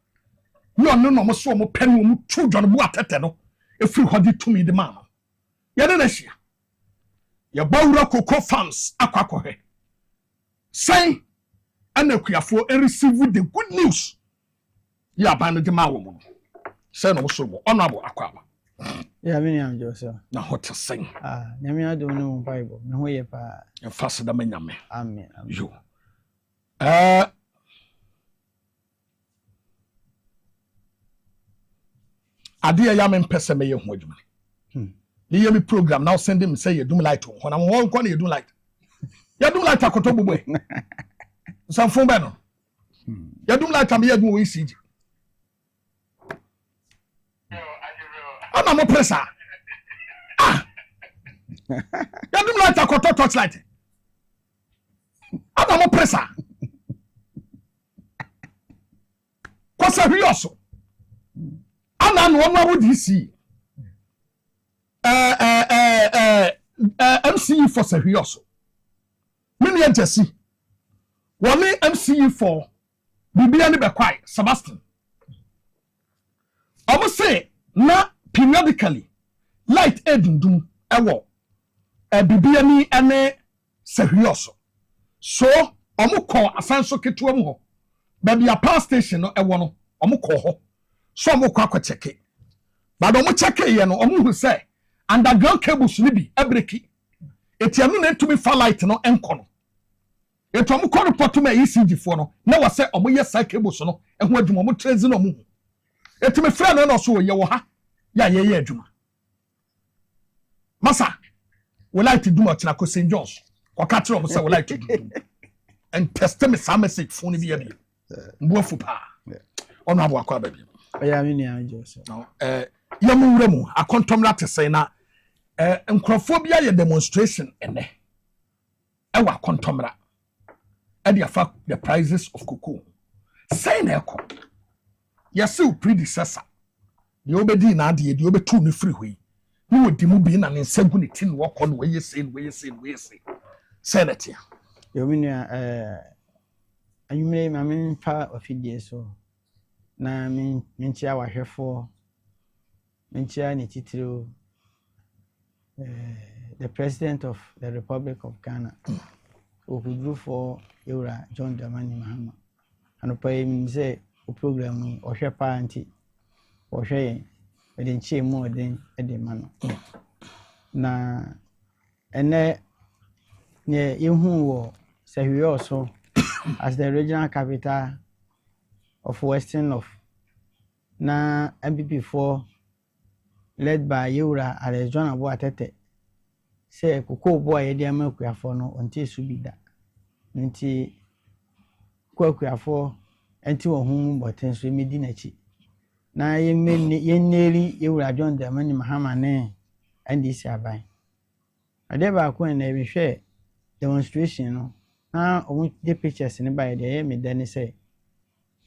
[SPEAKER 1] You are no so mo pen mo children bu atete no. If you had to me the man. Ya na shia. Ya bawura cocoa farms akwakohe. Say anakuafo receive the good news. Ya ban the man wo. Say no so mo honorable akwaba.
[SPEAKER 15] Ya me am Joseph.
[SPEAKER 1] Na hot say.
[SPEAKER 15] Nyame adom no Bible. Me ho ye pa.
[SPEAKER 1] Ya fast da manyame.
[SPEAKER 15] Amen.
[SPEAKER 1] Yo. Adia ya me mpese me ye ho adwuma. Ni ye me program now send him say you do light on. When I'm one corner you do light. You do light akoto bugbe. Some phone be no. You do light am ye do we CG. Ana mo pressa. You do light akoto touch light. Ana mo pressa. Kwasa hwioso. Ana no ma wo DC. MCE for Sahioso. Mini Jesse. One MCE for Bibiani Bekwai, Sebastian. I must say, na periodically light edundum ewo bibiani ene sehwioso so omo call asanso ketuwa mu ho baby a power station no ewo no omo call ho so omo kwa cheke but omo cheke ye no omo hu say underground cables ni bi ebreki etianu na ntumi fa light no enko no eto omo call report ma ECG fo no na wa say omo ye side cables no eho adwuma omo transi no omo hu etumi fra no so ye wo ha ya ye adwuma masa we like to do much na ko St. John's ko catch omo say we like to do and test me some message phone bi ya bi mbuafu pa ono abo akwa ba bi
[SPEAKER 15] ya me ni anjo so
[SPEAKER 1] no yamu wuramu akontomra tesai na nkrofo bia ye demonstration ene ewa akontomra e dey affect the prices of cocoa say na eko yesi predecessor the obedi na ade the obetu no free hoi ni wodi mu bi na ne nsagu ne tin wo kɔ no we say senator
[SPEAKER 15] yo me ni anyumre ma me fa ofidie so na me nchia wahwefo nchia ne titiro the president of the Republic of Ghana who for Eura John Dramani Mahama and pay me say o program o hwe pa anti o hwe e den chi mu den e de mano na ene ne yehu wo sehwe also as the regional capital of Western of na MPP4 led by Eura Alexander Boatete say koko boy ye dia makuafo no onte subida nti kwakuafo enti wo hu boten so medi na chi na ye neri Eura John Dramani Mahama ne ndisi aban ade ba ko na bi hwe demonstration no na omu de pictures ne ba ye me dani say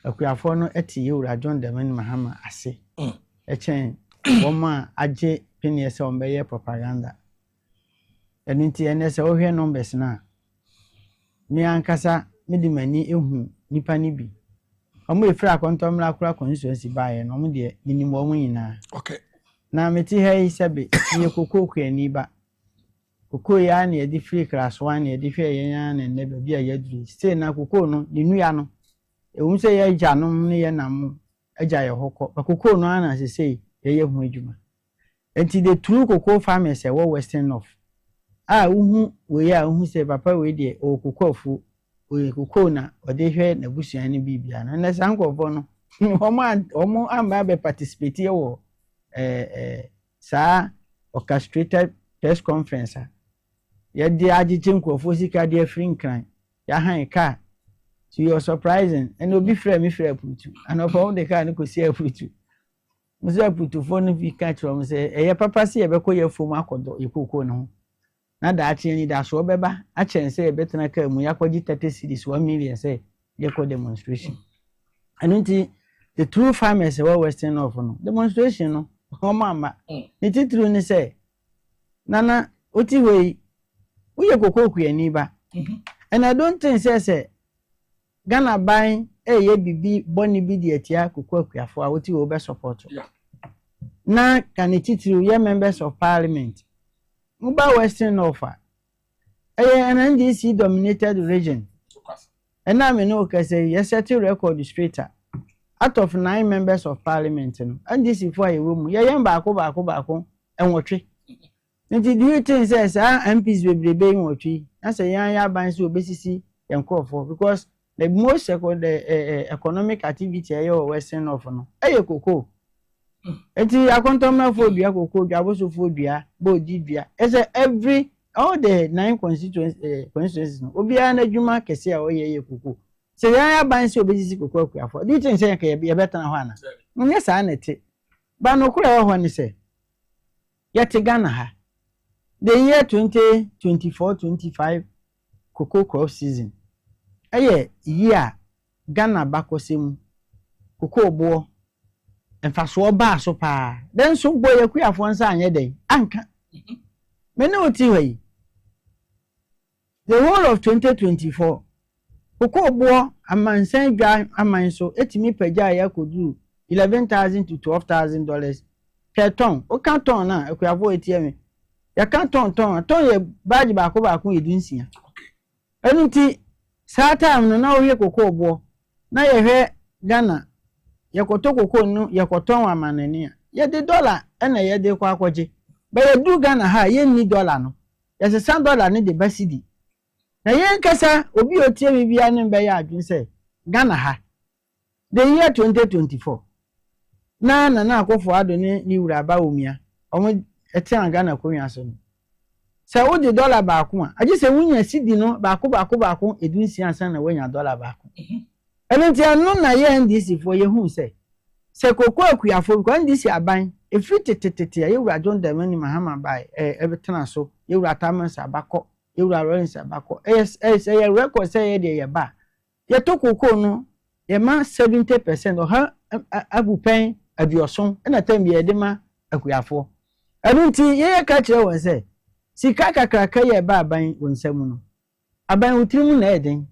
[SPEAKER 15] akuafo no eti Eura John Dramani Mahama ase echen woma age pini ese ombeye propaganda eninti enese ohwe numbers na mi ankasa medi mani ehu nipa ni bi omo efra akontomra akura constituency baaye no mo de ninim omo nyina
[SPEAKER 1] okay
[SPEAKER 15] na meti hei sebe ye kokoko ani ba koko ya na edi free class 1 edi hwe ye ya na ne bia ya duru stay na koko no ninu ya no ehun se ye gya no ne ye nam agya ye hokọ koko no ana sesei ye hu adwuma enti the true cocoa farmers e wo Western North uhu we ya uhu se papa we de o kokofu we koko na ode hwe na busua ne bibia no na sankofo no omo amba be participate wo sa orchestrated press conference ya de agite nkofo sika de free nkran ya han ka so you are surprising and obi frɛ me frɛ putu and of all the car no ko see putu musa putu phone fi catch from say eye papa se ye be ko ye fom akodo ikoko no na da achi ni da so obeba a chen say e betena ka mu yakwaji 30 cities 1 million say ye ko demonstration and unti the true farmers were Western of no demonstration no o mama ni titru ni say nana oti we uye kokoku ani ba and I don't think say Ghana buying ye bibi boni bi de atia kokokuafo a oti we be support na kan titru ye members of parliament Uba Western offer an NDC dominated region and now me know can say yes set record straight out of 9 members of parliament NDC for a room ye baako and wotwe nti do you think says MPs we be being wotwe na say ya ban so obesisi yankofo because the most economic activity here Western of no koko eti akontomna phobia koko gaboso phobia bodi dua every all the 9 constituencies no obia na dwuma kese a oyeye koko se ya ban se obesisi koko akuafo do you think say ye betana ho ana nye sa na te ba no kura ho ne se yete Ghana ha the year 2024-25 cocoa crop season year Ghana bakosem cocoa bo emfaso ba so pa den so boy akuafo nsa anye den anka me na oti hwe the whole of 2024 cocoa bo amansan dwa amanso etimi pagya ya kodu $11,000 to $12,000 Keton, o kan ton na ekuafo etie me. Ya kan ton ye badge baako edunsia. Enu nti saa time no na ohwe kokoo bo na ye hwe Ghana ye koto kokoo no ye koton amanani a ye de dollar na ye de kwa akwaje ba ye du Ghana ha ye ni dollar no ye se $100 ne de basidi na ye nkasa obi otie bibia ne mbe ya adwin se Ghana ha the year 2024 na akofo ado ni wura ba omia omo ete Ghana konwa so no se wo de dollar baako a age se wunya sidi no baako edunsi ansan na wanya dollar baako enti anu na ye NDC fo ye hu se koko akuafo ko NDC aban efiti ye wura John Dramani Mahama bai ebetena so ye wura Tamansa abako ye wura Lawrence abako ye record say ye de ye ba ye to koko no ye ma 70% o ha abupen abioson na tam ye de ma akuafo enti ye ka kire won se sika kakraka ye ba aban wonsam no aban utirimu na eden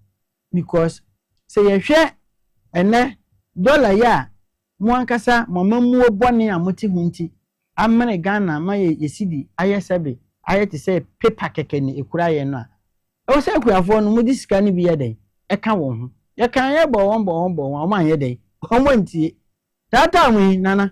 [SPEAKER 15] because say ye hwe ene dollar ya mo ankasa mamamu obone amoti hunti amene Ghana ma ye sidi ayesebe ayete say paper keke ni ekura ye no a o say kuafo no mudi sika ni bi ye den e ka wo ho ye kan ye bo won ma ye den o mo ntie tata mu nana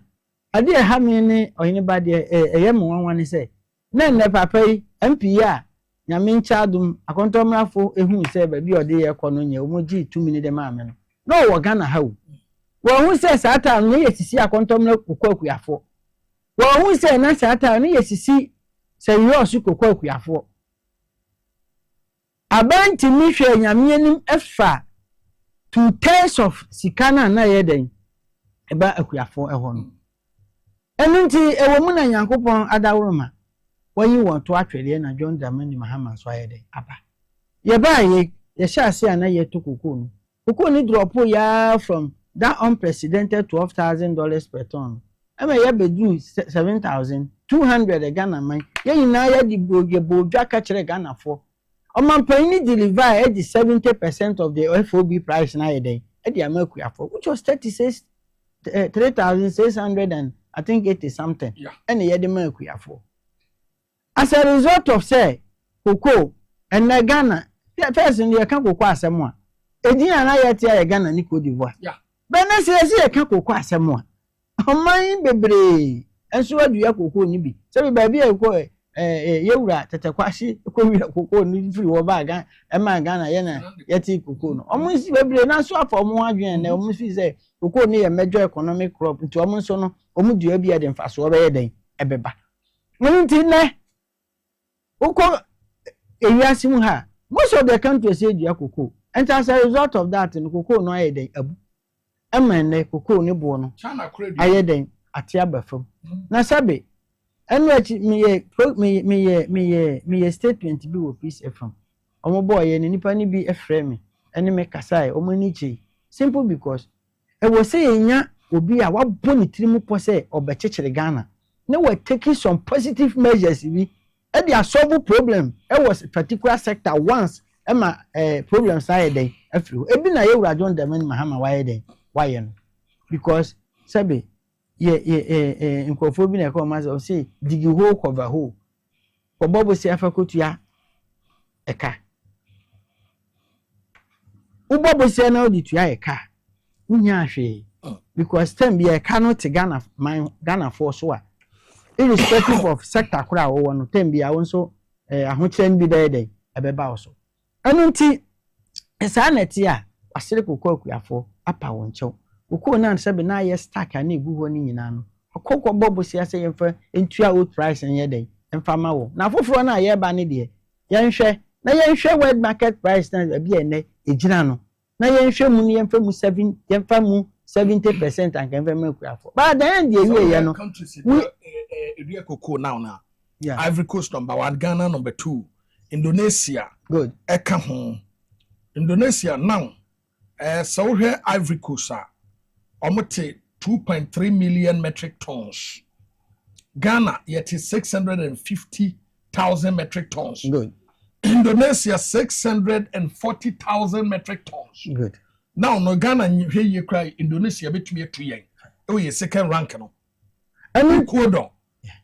[SPEAKER 15] ade e ha me ni Oheneba de eye mo wanwan say na papa yi MP a nyame nchadum akontomrafo ehun se ba bi ode ye kono nya omoji 2 minute de ma me no wo Ghana ha wo hu se sata no ye sisi akontomra kokuafo wo hu se na sata no ye sisi se yo su kokuafo abanti mi hwe nyame anim efa 2/3 of sikana na ye den eba akuafo eho no enunti ewo mu na Yankopon adawroma wanyi won to atwede na John Dramani Mahama so ayede aba ye ba ye sha ase ana ye to koko no koko ni drop ya from that unprecedented $12,000 per ton ama ye bedu 7,200 Ghana man ye nyina ye di bodwa ka kire Ghana fo o man pan ni deliver e di 70% of the FOB price na ye den e di amakuafo which was 3,600 and I think 80 something and ye di amakuafo. As a result of say koko and Ghana first in the can koko asem a edin ana yete ya Ghana ni Cote d'Ivoire bena se ye kan koko asem a oman bebre enso adua koko ni bi se ba bi e ye wura tetekwashi ko wura koko ni free wo ba Ghana e ma Ghana ye na yete koko no omo si bebre na so afọ mo adwen na omo fi se koko ni ye major economic crop nti omo so no omo dua bi e de mfa so be ye den ebeba nti ne uko ewiasimu ha most of the countries say dia koko and as a result of that no koko no ayeden abu emene koko ni bo no ayeden ate abafam na sabe enu achi me statement bi wo Peace FM omo boy ye ni nipa ni bi efre me ene me kasai omo ni chi simple because e wo say enya obi a wabo ni tirimu po say obechechire Ghana na we taking some positive measures bi e dey solve problem e was particular sector once e ma problem side dey afri e bi na ye wura John Dramani Mahama why dey why no because sabe ye nkofo bi na come as say dig hole cover hole for bobo say afakotua eka ubobo say na oditua eka unya ahwe because time bi eka no te Ghana for so a irrespective of sector kura wo no tembi a wonso ahochen bi dey ebeba wo so anu nti esa na ti a asere kokko akuafo apa won chew kokko na se be na ye stack na egu ho ni nyina no kokko bobo sia se yemfa entua old price en dey emfa ma wo na foforo na ye ba ne de yenhwe na yenhwe world market price na bi ene ejina no na yenhwe mu ni yemfa mu 7 yemfa mu 70% and can very make but then the year no
[SPEAKER 1] we cocoa now Ivory Coast number 1 Ghana number 2 Indonesia
[SPEAKER 15] good
[SPEAKER 1] eka ho Indonesia now so here Ivory Coast omote 2.3 million metric tons Ghana yet is 650,000 metric tons
[SPEAKER 15] good
[SPEAKER 1] Indonesia 640,000 metric tons
[SPEAKER 15] good
[SPEAKER 1] now no Ghana here you cry Indonesia betumi atu yen e we second rank no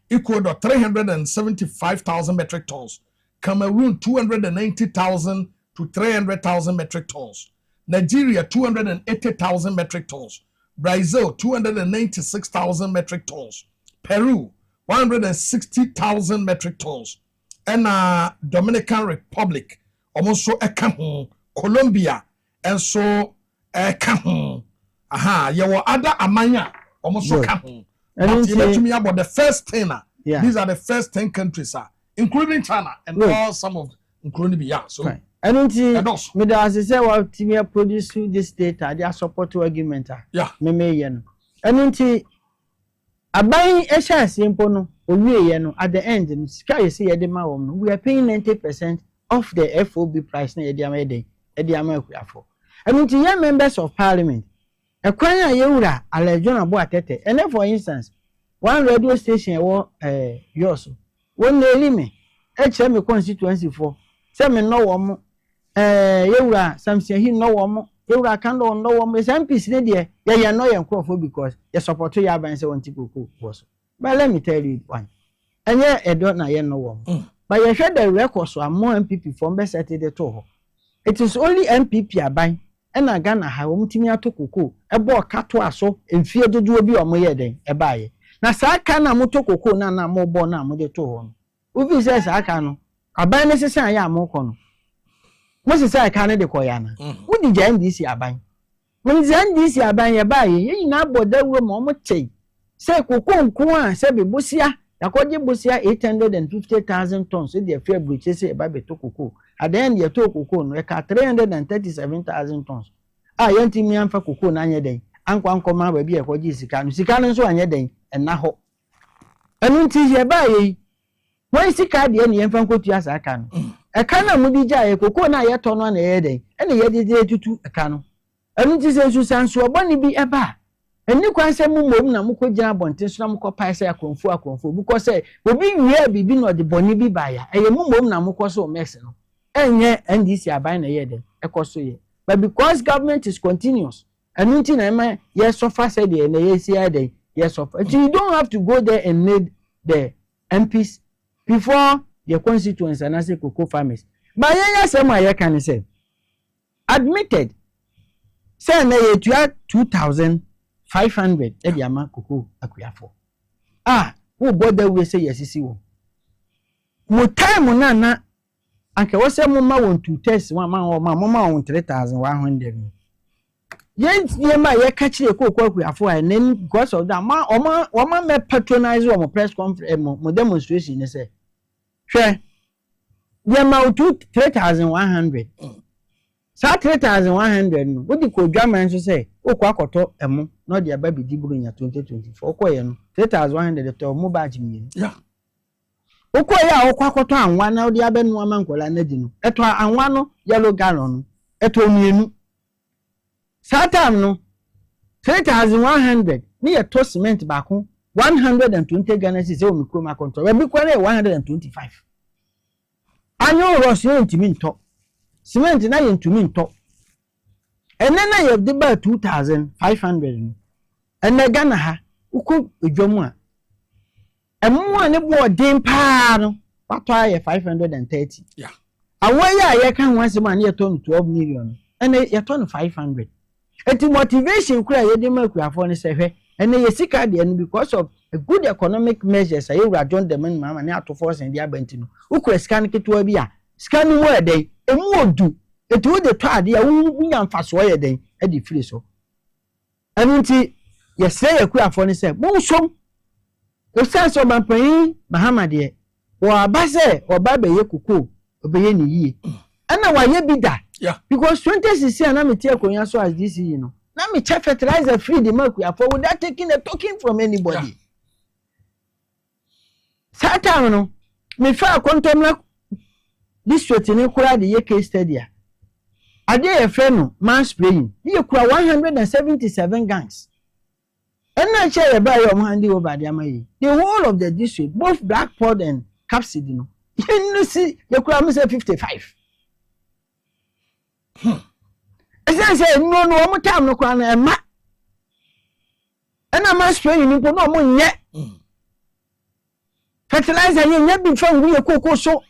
[SPEAKER 1] Ecuador 375,000 metric tons. Cameroon 290,000 to 300,000 metric tons. Nigeria 280,000 metric tons. Brazil 296,000 metric tons. Peru 160,000 metric tons. And Dominican Republic almost so Colombia and so you were other amanya almost so but you know to me about the first 10 these are the first 10 countries including China and all some of including beyond so
[SPEAKER 15] and me da say what team produce this data they support argument me yen and aban ehia simple no owie no at the end sky you see the ma wom no we are paying 90% of the FOB price na e dey akuafo and you members of parliament ekwan ya yewura alejona bo atete and for instance one radio station yours won na me e chere me constituency for say me no wom yewura samson he no wom yewura kan no wom MPs ne de ye no ye nkofo because ye support ya ban say wonti koko was but let me tell you one enye edo na ye no wom but ye hwe the record so am MPP from be set the to it is only MPP aban ena Ghana ha womtimi atokoko ebo kato aso emfie dodo bi omoye den ebaye na saa ka na motokoko na mo bo na mo de to ho no ubi say saa ka no aban ne sesa ya amoko no mo sesa ka ne de koya na wudi jan disi aban mo jan disi aban ye baye ye na boda wo mo mo chei say koko nko a say be bosia yakoje bosia 850,000 tons so dey fair breach say e ba be tokoko at the end ye to koko no e ka 337,000 tons yenti mi amfa koko na anye den anko ma ba bi e kwaji sika no nso anye den na ho enu nti ye ba ye won sika de ne yemfa nkotu asa aka no e ka na mudi ja ye koko na ye to no na ye den ene ye de tutu e ka no enu nti se su sanso oboni bi e ba eni kwan se mu mom na mko gina bonten so na mko pae se akonfu because obi wie bibi no de boni bi ba ya eye mu mom na mko so mex no enye NDC aban na ye de ekoso ye but because government is continuous and until na ye suffer said the na ye see there ye suffer you don't have to go there and need the MPs before the constituents and as cocoa farmers but ye say my ye can say admitted say na ye 2,500 e dia ma cocoa akuafo who bother we say yes see wo mo time na anke wo se mo ma won to test one ma won 3,100 ye ma ye ka kire kokwa akuafo and then because of that ma me patronize wo press conference mo demonstration ne say hwe ye ma 3,100 sa 3,100 no wo di ko dwaman so say okwa akoto emo no de aba bi di buru nya 2024 okoye no 3,100 to mo badge mi okoye okwa akoto anwa na odi abenu amankola na di no eto anwa no yellow gallon no eto mienu sa time no 3,100 ni ye to cement baako 120 Ghana cedis o mikro ma control we bi kwa na 125 anyo ross yo ntimi nto cement na ye ntumi nto enena ye de ba 2,500 enne Ghana ha uko edwamu a emu a ne bo den pa no wato aye 530 awaya ye kan wanse ma ne ye to 12 million enne ye to 500 eti motivation kura ye de makuafo ne se hwe enne ye sika de no because of a good economic measures aye wura John the man mama ne ato force ndi abanti no ukura scan ketewa bi a scan mu edey emu odu eti wo de to ade a wunya mfaso ye den e di free so anu nti ye se ye kuafo ne se mo nsom o sense o banpan Muhammad ye wo abase oba be ye kuku obeye ni yie ana wa ye bida because 2016 na me tie konya so as this you know na me check fertilizer free the makuafo without taking a token from anybody Satan no me fa kontomla district ni kura de ye case study ade ye fe no man spraying ye kura 177 gangs enna che ye ba yo mo handi over de amayi the whole of the district both Black Pod and Capsidi no you see ye kura me say 55 say no omo time no kura na ema enna man spraying ni po no omo nye fertilizer yen bi from we koko so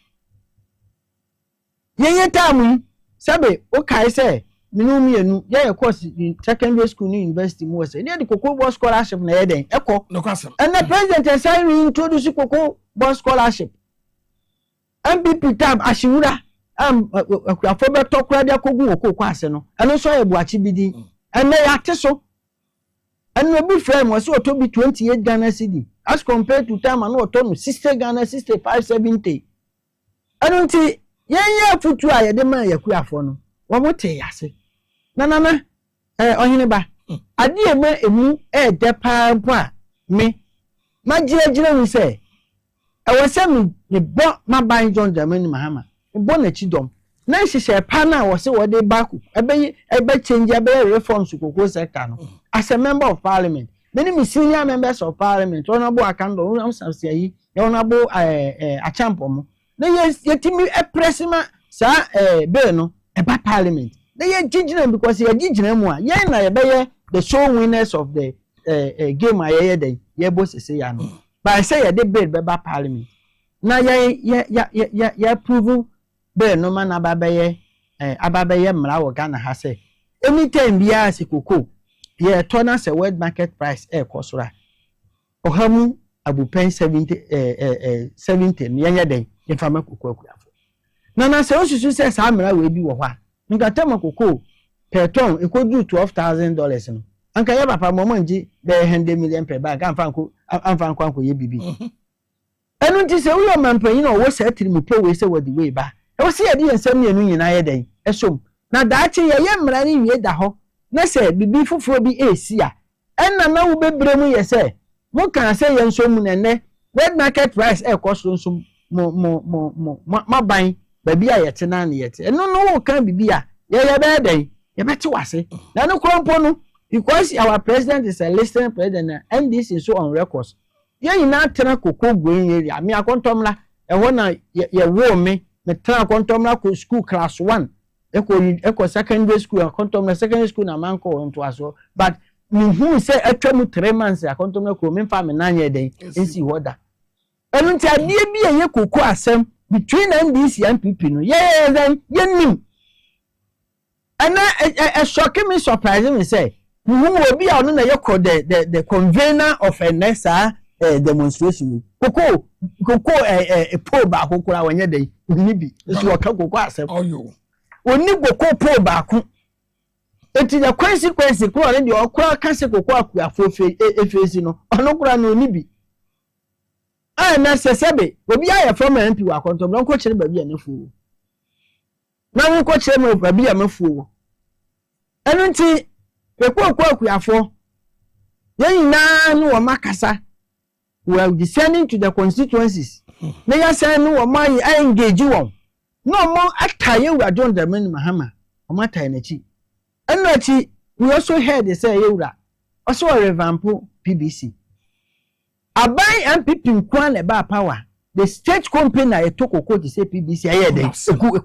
[SPEAKER 15] yen tamu sabe o kai say mienu ye course in secondary school ni university mo say dey koko boss scholarship na ye den eko
[SPEAKER 1] no kwasem
[SPEAKER 15] and the president say we introduce koko boss scholarship MPP tab ashiwura akufo beto kura dia kogun okoko ase no eno so ye buachi bidi and na yate so and we be frame was so to be 28 Ghana cedi as compared to time and to no 60 Ghana 65 70 eno nti yen futu a ye de man yakuafo no wo mote yase na Oheneba ade emu de pa mpo a me magire wi say e wo se me bo maban John Dramani Mahama bo na chidom na hihye pa na wo se wo de back ebe change ebe reforms kokoko sector no as a member of parliament many senior members of parliament honorable Akando Ramsey yi honorable Achampom na yetimi pressima sa bill no eba parliament na ye gigina because ye gigina mu a ye na ye be the show winners of the game ayeye den ye bo sese ya no but say ye de bill beba parliament na ye approve bill no man ababaye mra wo Ghana ha say anytime bia sikoko ye turn say world market price kosora ohamu abupen 70 ye den infama kokoko akufo na say osusu say sa mra we bi wo hwa nka tema koko per ton ekodu $12,000 no anka ye papa mo manji be 100 million per bag amfa nko ye bibi enu nti se wo mampanyi na wo se atiri mi pe we se wodi we ba e wo se ye de ensem ne enu nyina ye den esom na daachi ye mra ni wie da ho na se bibi fufuro bi esi a enna na wo bebre mu ye se mo kan se ye nsom ne ne world market price cost nsom mo ban baby a yete na na yete eno no kan bibi a ye be den ye beti wase na no krompo no because our president is a listening president and this is so on records ye ina tena kokko green area me akontomla e ho na ye wo me tena akontomla ko school class 1 eko secondary school akontomla secondary school na manko onto aso but me hu say atwam 3 months akontomla ko me fa me nanye den ensi hoda enu nti ade bi ye kokko asem between NDC and PP no then nim and a shocking me surprising me say who will be on the convener of a NESA demonstration koko a poor back kura when day nibi is what koko asem
[SPEAKER 1] oyo
[SPEAKER 15] oni koko poor back it is a consequence kura dey okura kan se koko akuafo face no ono kura no nibi na sesebe obi aye from MP wa kontom no ko kire ba bia na fuwo na wo ko kire me ba bia mafuwo enu nti ekwo akuafo yen na no wo makasa we are descending to the constituencies na ya say no wo mai engage won no mo ataye wa John Dramani Mahama o mataye na chi enu achi we also heard they say yewura also revamp PBC abai MPP nkwan na ba power the state company na etokoko to say PBC ayede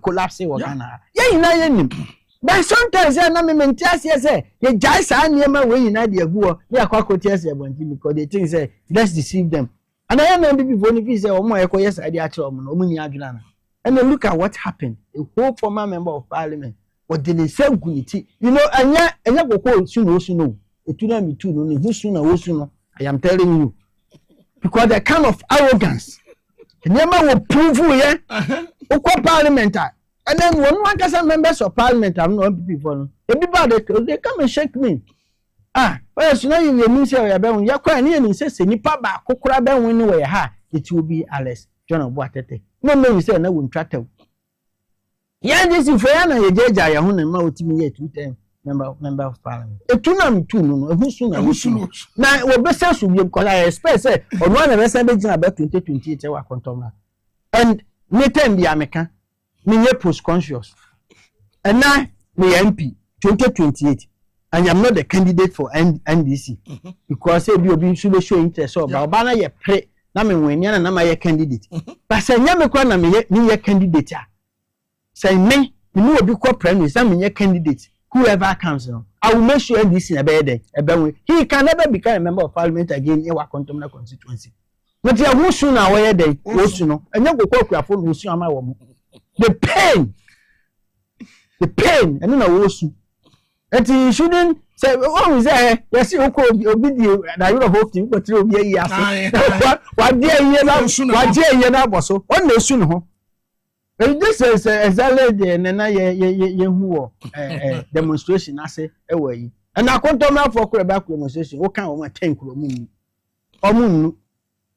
[SPEAKER 15] collapse wo Ghana ye ina ye nim but sometimes na me mentiase say ye jai sa niema we ina de aguo ye akwakotie say bonti because they think say let's deceive them and I am MPP for ni say omo ekoye sa de akere omo no omo ni adwuna na and look at what happened a whole former member of parliament what did they say guniti you know anya kokko suno etuna mi tu no ne husu na wosu no I am telling you because the kind of arrogance never will prove here parliament and then one can members of parliament I'm not people everybody they come and shake me first now you mean say you be ya kwa ni say nipa ba kokora be win we ha it will be Alex John Obuatete no you say na won tratter ya this for ya na ye jeja ya ho na ma otimi ye 2 times member of parliament etunam tu no ehusu na we be say so because I expect say ono na be say be gina about 2028 wa kontomla and me time bi ameka me ye post conscious and now me MP 2028 and I'm not the candidate for NDC because say bi obi should show interest so ba na ye pre na me wen na ma ye candidate but say nya me kwa na me ye candidate say me no obi kwa primary say me ye candidate whoever comes now, I will make sure this in a bed. He can never become a member of parliament again in our constituency. But ya wusu na where dey wusu no. Enye kokwa kuafo no wusu ama wo mo. The pain, and na wusu. And you shouldn't say, oh, is there? Yes, you could be obedient. I would have hoped you could throw me. What dear you know, was so on the soon. This is exactly the demonstration. I say, away. And I can't talk for Quebec demonstration. What kind of a tank or moon?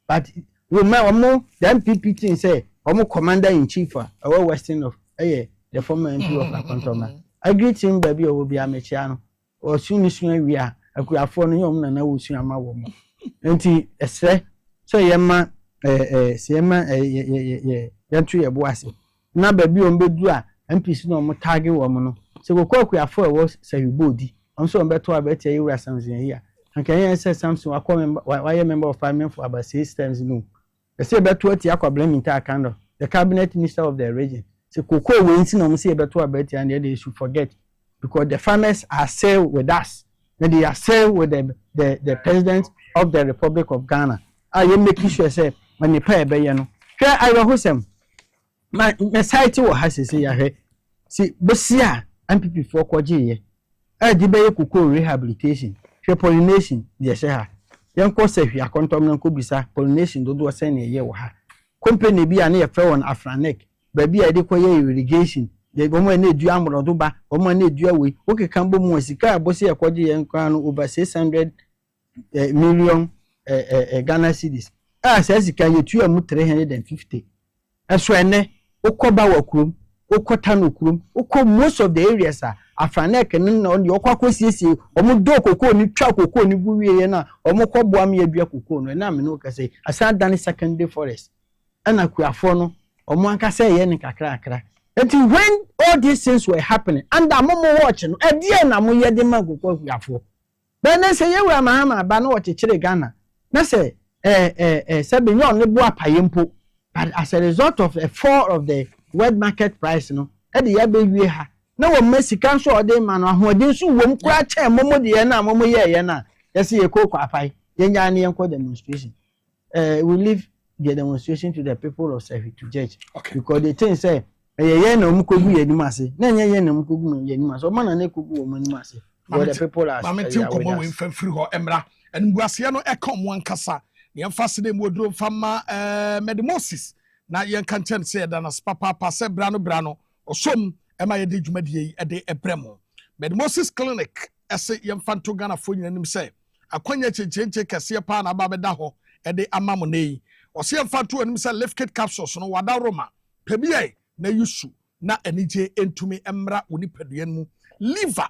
[SPEAKER 15] But remember, the MPP say, Omo commander in chief, our western of the former MP of La Contoma. I greet him, baby, will be a mechano, or soon as we are. I could afford him, and I will see my woman. And he say, so Yama, Yantry a boissy. Now, baby, on bedua, and piece no more target woman. So we call we afford was say body. I'm so better to better you as something here. And can you say something? I call why a member of Parliament for about 6 times no. They say about 20 aqua blame entire kind of the cabinet minister of the region. So Coco wins no say about and they should forget because the farmers are sale with us. And they are sale with the president of the Republic of Ghana. I am making sure say when you pay bayano. Try I will host them. My site will has to say here. See, Bosia and people for Kwaji. I debate Coco rehabilitation. Pollination, yes, sir. Young course, if you are contaminated, could be pollination, do a send a year. Company be an air fell on Afranek. Baby, I declare irrigation. The woman need you or duba, woman need you away. Okay, Cambo Musica, Bossia Quadi and Crown over 600 million Ghana cedis. Ah, says you can you 350. As when Okoba Wakrum, Okotanukrum, Oko most of the areas are. Afranek and on your quacosi, or Mudoko, ni Chako, ni Buiana, or Mokobuami Biaco, and I'm no say, I sat down a secondary forest. And I could afford or Manca say, Yanica cracker. Until when all these things were happening, and I'm watching, and dear Namuya de Mago, for. Then I say, you were Mahama, but not a Chile Ghana. Now say, Sabignon, the Boa Payimpo. But as a result of the fall of the wet market price, at the Abbey, no one messy council or day man who didn't so won't crack a momo diana, momo yana. Let's see a cocoa pie, Yanyani and demonstration. We leave the demonstration to the people of Sefi to judge. Okay. Because they think say, no mukubu yenimasi, Nanya no mukubu yenimas, or man and ekubu womanimasi. But the people are free or Emra and Guasiano Ecom one cassa. The fascinating wardrobe from Medimosis. Now young content said than as Papa Passe Brano or some. Am I a digimedi a day a bremo? But Moses Clinic, as a young Fanto Ghana for you and him say, a quenya change Cassia Pan Ababedaho, a day amamone, or see a Fanto and himself left kit capsules no wada Roma, Pebie, na yusu, na enije into me emra unipedienmu, liver,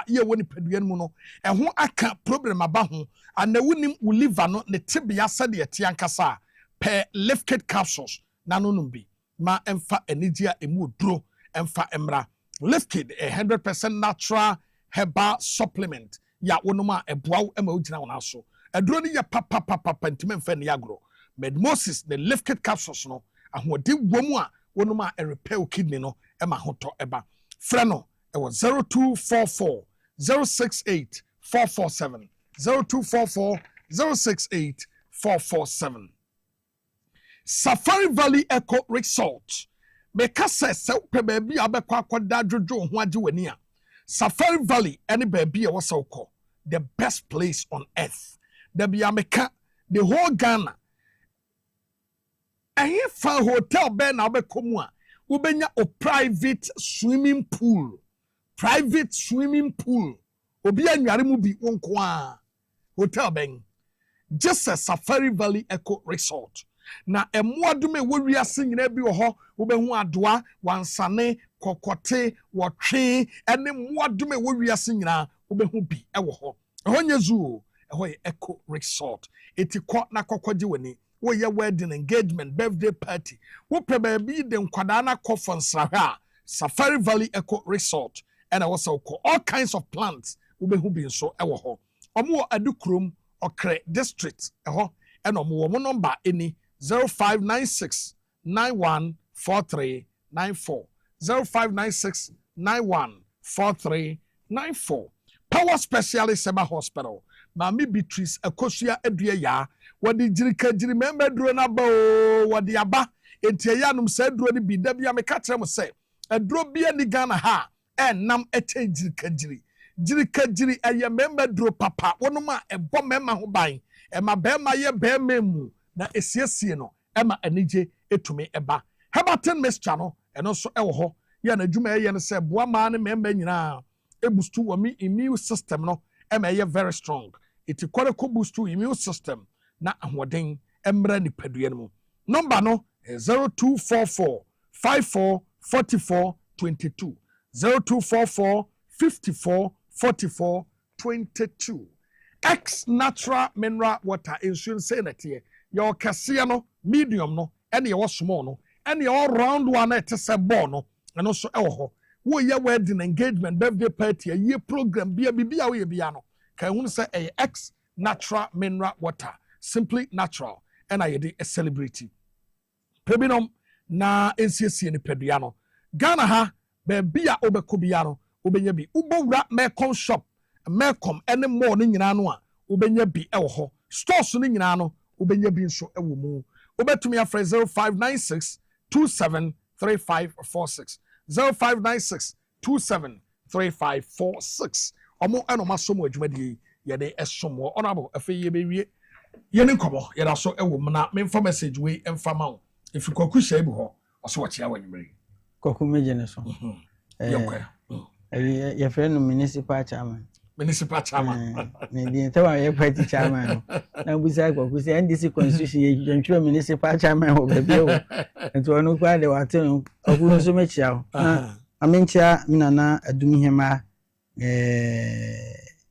[SPEAKER 15] ye winipedienmuno, and who I can't problem about him, and the winning will live no the tibia said the Tiankasa, per left kit capsules, nanonumbi. Ma emfa enidia emu dro emfa emra lifted 100% natural herbal supplement ya wonoma eboaw ema ogina wona so edro ni ya papa ntime mfa ne agro Medmosis the lifted capsules no ahode womu a wonoma repair kidney no ema hoto eba freno e was 0244 068 447 0244 068 447 Safari Valley Eco Resort. Meka se pe baby abekwa akoda djojo ho age wani a. Safari Valley any baby e wasa ukọ. The best place on earth. There be ameka the whole Ghana. Ehie fa hotel be na obekomu a. Ubenya o private swimming pool. Private swimming pool. Obi anware mu bi wonko a. Hotel ben. Just a Safari Valley Eco Resort. Na emwadume wowiase nyina bi wo ho wobehu adoa wansane kokote wotwe ene mwadume wowiase nyina wobehu bi ewo ho ehonye zoo eho ye Eco Resort etikọ na kokogye wani wo ye wedding engagement birthday party wo pe ba bi de nkwada na conference ha Safari Valley Eco Resort and also all kinds of plants wobehu bi nso ewo ho omo adukrom okre district eho and omo number any 0596 914394 0596 914394 Power Specialist Seba Hospital
[SPEAKER 1] Mami Beatrice Akosua Edua ya wadi jirika jiri member duro na ba wadi aba enti eyanum se duro ni bi da bia me ka kire mo se eduro bia ni Ghana ha nam eche jirika jiri eye member duro papa wonuma ebo member ho ban ema bema ye bema mu na esiesie no ema anije etumi eba Hebatin mixture no eno so ewo ho ya na adwuma ye ne se boama ne member nyina ebustu wo mi immune system no ema ye very strong it kware ko boost to immune system na ahoden emra ni padua no number no 0244 54 44 22 0244 54 44 22 X natural mineral water insurance sanity your cassia no medium no and your small no and your round one at a ball no and also wo ye wedding engagement birthday party a year program bia we biano can who say a X natural mineral water simply natural and I a celebrity pebinom na NCC ni peduano Ghana ha bebia obekobiano obenya bi ubowura mecom shop mecom ene more ni nyina no a obenya bi ewo ho stores ni nyina no obenya bi nso ewo mu obetumi afre 0596 273546 0596 273546 omo eno masomo adwumadi ye de esomo honorable afi ye bewie ye ne nkomo ye da so ewo mu na me info message we emfa ma wo if kwaku sha bi ho oso wachia wanyumre
[SPEAKER 15] kwaku meje ne so your friend municipal chairman.
[SPEAKER 1] Municipal chairman.
[SPEAKER 15] Maybe tell my party chairman. Now we say what we say NDC constitution you municipal chairman or baby. And to no quite the water of who so much now. I mean cha minana adumi hema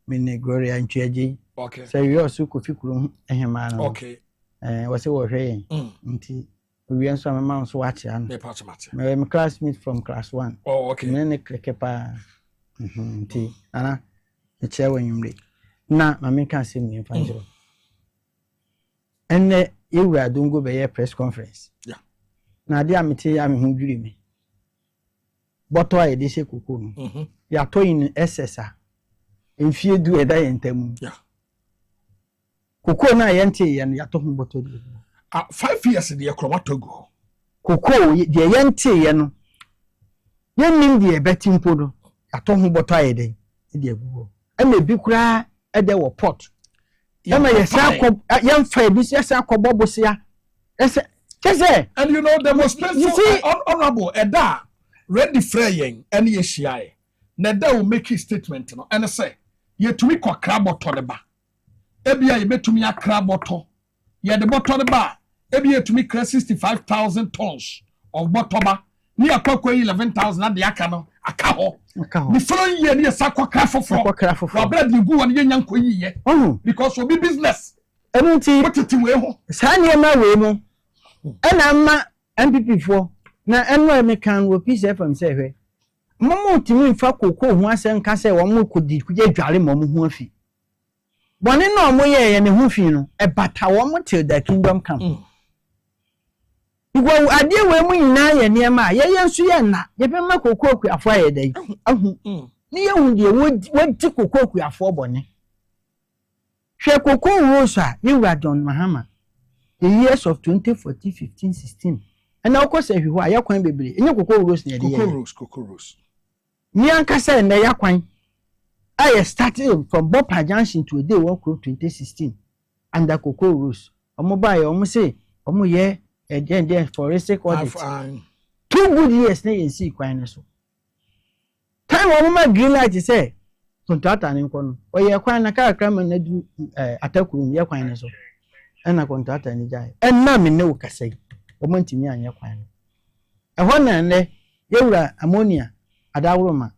[SPEAKER 15] mine gloria and cheji.
[SPEAKER 1] Okay.
[SPEAKER 15] So you also could feel hema.
[SPEAKER 1] Okay.
[SPEAKER 15] What's it was saying? We are some amounts watching. My classmate from class 1.
[SPEAKER 1] Oh, okay.
[SPEAKER 15] Mene klekepa. Ti. Ana. The chair when you read. Na, my can see me in Fanjo. And you were don't go by a press conference.
[SPEAKER 1] Yeah.
[SPEAKER 15] Now, dear me, I'm who dream me. But why this cocoon? You are toying SSR. If you do a day in them.
[SPEAKER 1] Yeah.
[SPEAKER 15] Cocoa na yente and you are talking about
[SPEAKER 1] 5 years in the Acromatogo.
[SPEAKER 15] Cocoa, the yente, and you mean the betting poodle. I told him what I did. And the big cry at the pot. Young friend, this yes, I call Bobosia. And
[SPEAKER 1] you know, the most honorable Eda ready fraying any SCI. Neda will make his statement, and I say, ye to me call crab or toneba. Ebia, you bet to me a crab bottle. Ye the bottle of bar. Ebia to me 65,000 tons of botoba. Near Coco 11,000 at the Akano, a cow. The following year, near Sako Craft for bread you go and young quay. Oh, because we'll be business.
[SPEAKER 15] I don't see what to wear. Sanya my way, and I'm MPP for now. And where me can will piece from say, Momo to me for Coco once and Cassa or more could get jolly Momo Huffy. One in no more and a hoofino, a batawam till the kingdom come. Well, I deal when we na near my yan suena, ye be mako cook a fire day. Near would to cook we are for bonnet. Share cocoa rosa, you were John Mahama. The years of 2014, 15, 16. And of course, if you are Yaquine baby, and your cocoa rose near the
[SPEAKER 1] cocoa rose.
[SPEAKER 15] Nyanka said, and the Yaquine. I started from Bopa Junction to a day walk 2016. And the cocoa rose. A mobile almost say, yeah. And then forensic audit. 2 good years na in see kwan so. Time wo ma green light say contractor ni nko no. O ye kwan na ka kra man na du atakuru ye kwan so. E na contractor ni jai. E na me ne wo kasai. O ma ntimi anya kwan. E ho na ne ye wura ammonia adawroma.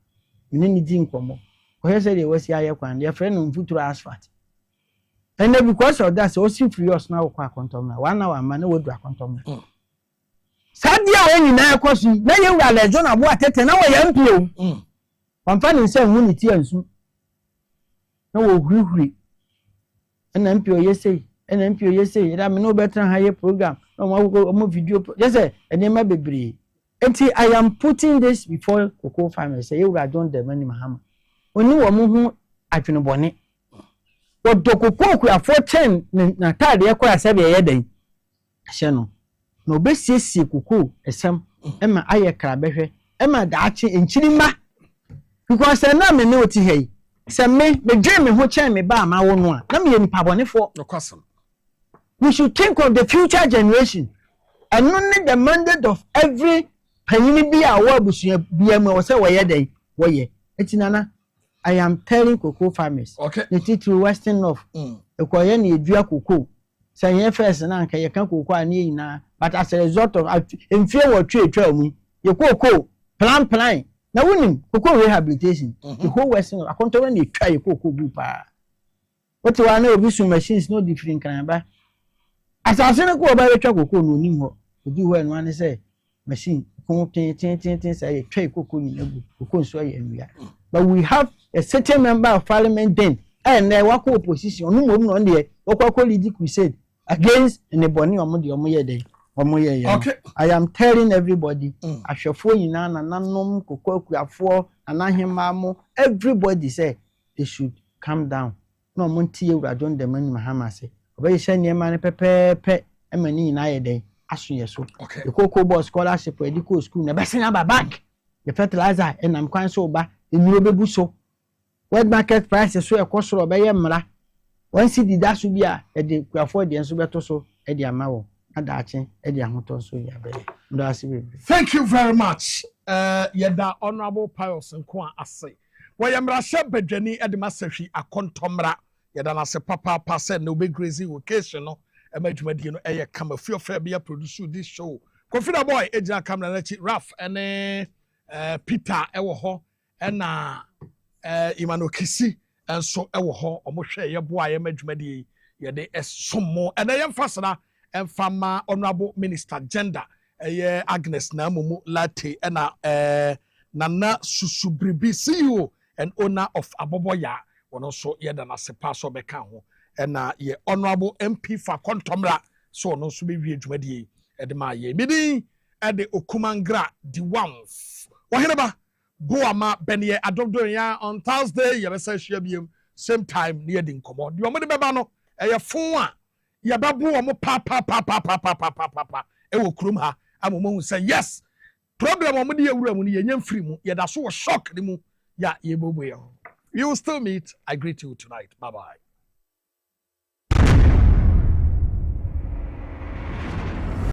[SPEAKER 15] Me ni di nkomo. O he say dey wasi aye kwan. Ye friend no mfuturo asphalt. And then because of that, so furious now, quantum 1 hour, man, would do a quantum. Sadia, when you now cross you, now you are legend of what 10 hour MPO. One finding some unity and soon. No, agree. An MPO, yes, say, an MPO, yes, say, I'm no better higher program. No more video. Yes, sir, and then my baby. And see, I am putting this before Cocoa farmers say, you are done the money, Mahama. When you are moving, I can bonnet. odokoko ku afo 10 na tade e kwa sabe ye den hye no na obesiesie koko esem ema aye krabehwe ema daache enchirima because na me ne oti hei se me dream me ho chen me ba ma wo no a na me nipa bonefo
[SPEAKER 1] no kwasem.
[SPEAKER 15] We should think of the future generation and only the mandate of every penny be our bushia be or say where they where etinana. I am telling cocoa farmers.
[SPEAKER 1] Okay.
[SPEAKER 15] The title Western North. Acquire ni dua cocoa. Say first and anka you can cocoa ni na. But as a result of in fear what trade me, you cocoa plan. Now winning cocoa rehabilitation. The whole Western North. I can't only try cocoa bupa. What do I know of this machines no different can buy. As I say go about cocoa no nim ho. Do when one say machine say try cocoa in cocoa so ya. But we have a certain member of parliament then, and they work opposition. No, there. What lead crusade against anybody on the day. Okay. I am telling everybody, I shall phone in an unknown cocoa and I him mamo. Everybody say they should calm down. No Monty, I don't demand Mahama say. Obey send your money pepe and many in a day. As soon as so. Okay. The cocoa board scholarship for the school, never send about back. The fertilizer, and I'm quite sober. In Yobe so. Wet market prices so a cost of Bayamra. One city that should be a de afford the Ansubeto so Eddie Amao, a Dachi, Eddie Amoton so ya.
[SPEAKER 1] Thank you very much. Yeda honorable Pius and Kwa Ase. Wayamra Shebe Jenny Edimaseshi a contomra. Yedana se papa passe no be crazy occasion. A major air come a few fair beer produce this show. Confida boy, Eja Camera Raf and Peter Ewoho. Ena Imano Kisi and so ewo ho omohwe ye boa ye madwumadi ye de esomo ena ye mfasana emfama honorable minister gender ye Agnes Namumu Latte ena Nana Susubribi CEO and owner of Aboboya wono so ye da na sepa so beka ho ena ye honorable MP for Kontomra so no so be wi adwumadi e de ma ye midin e de Okumangra di ones Oheneba Boamah Bennie adobdoya on Thursday ye besa hia same time near din komo di omo de beba no eye fon a ye bebo omo pa e wo krum ha amomo hu say yes problem omo de yewura mu ne ye nyam free mu ye da so shock ni mu ya ye bobo ye. We will still meet. I greet you tonight. Bye bye.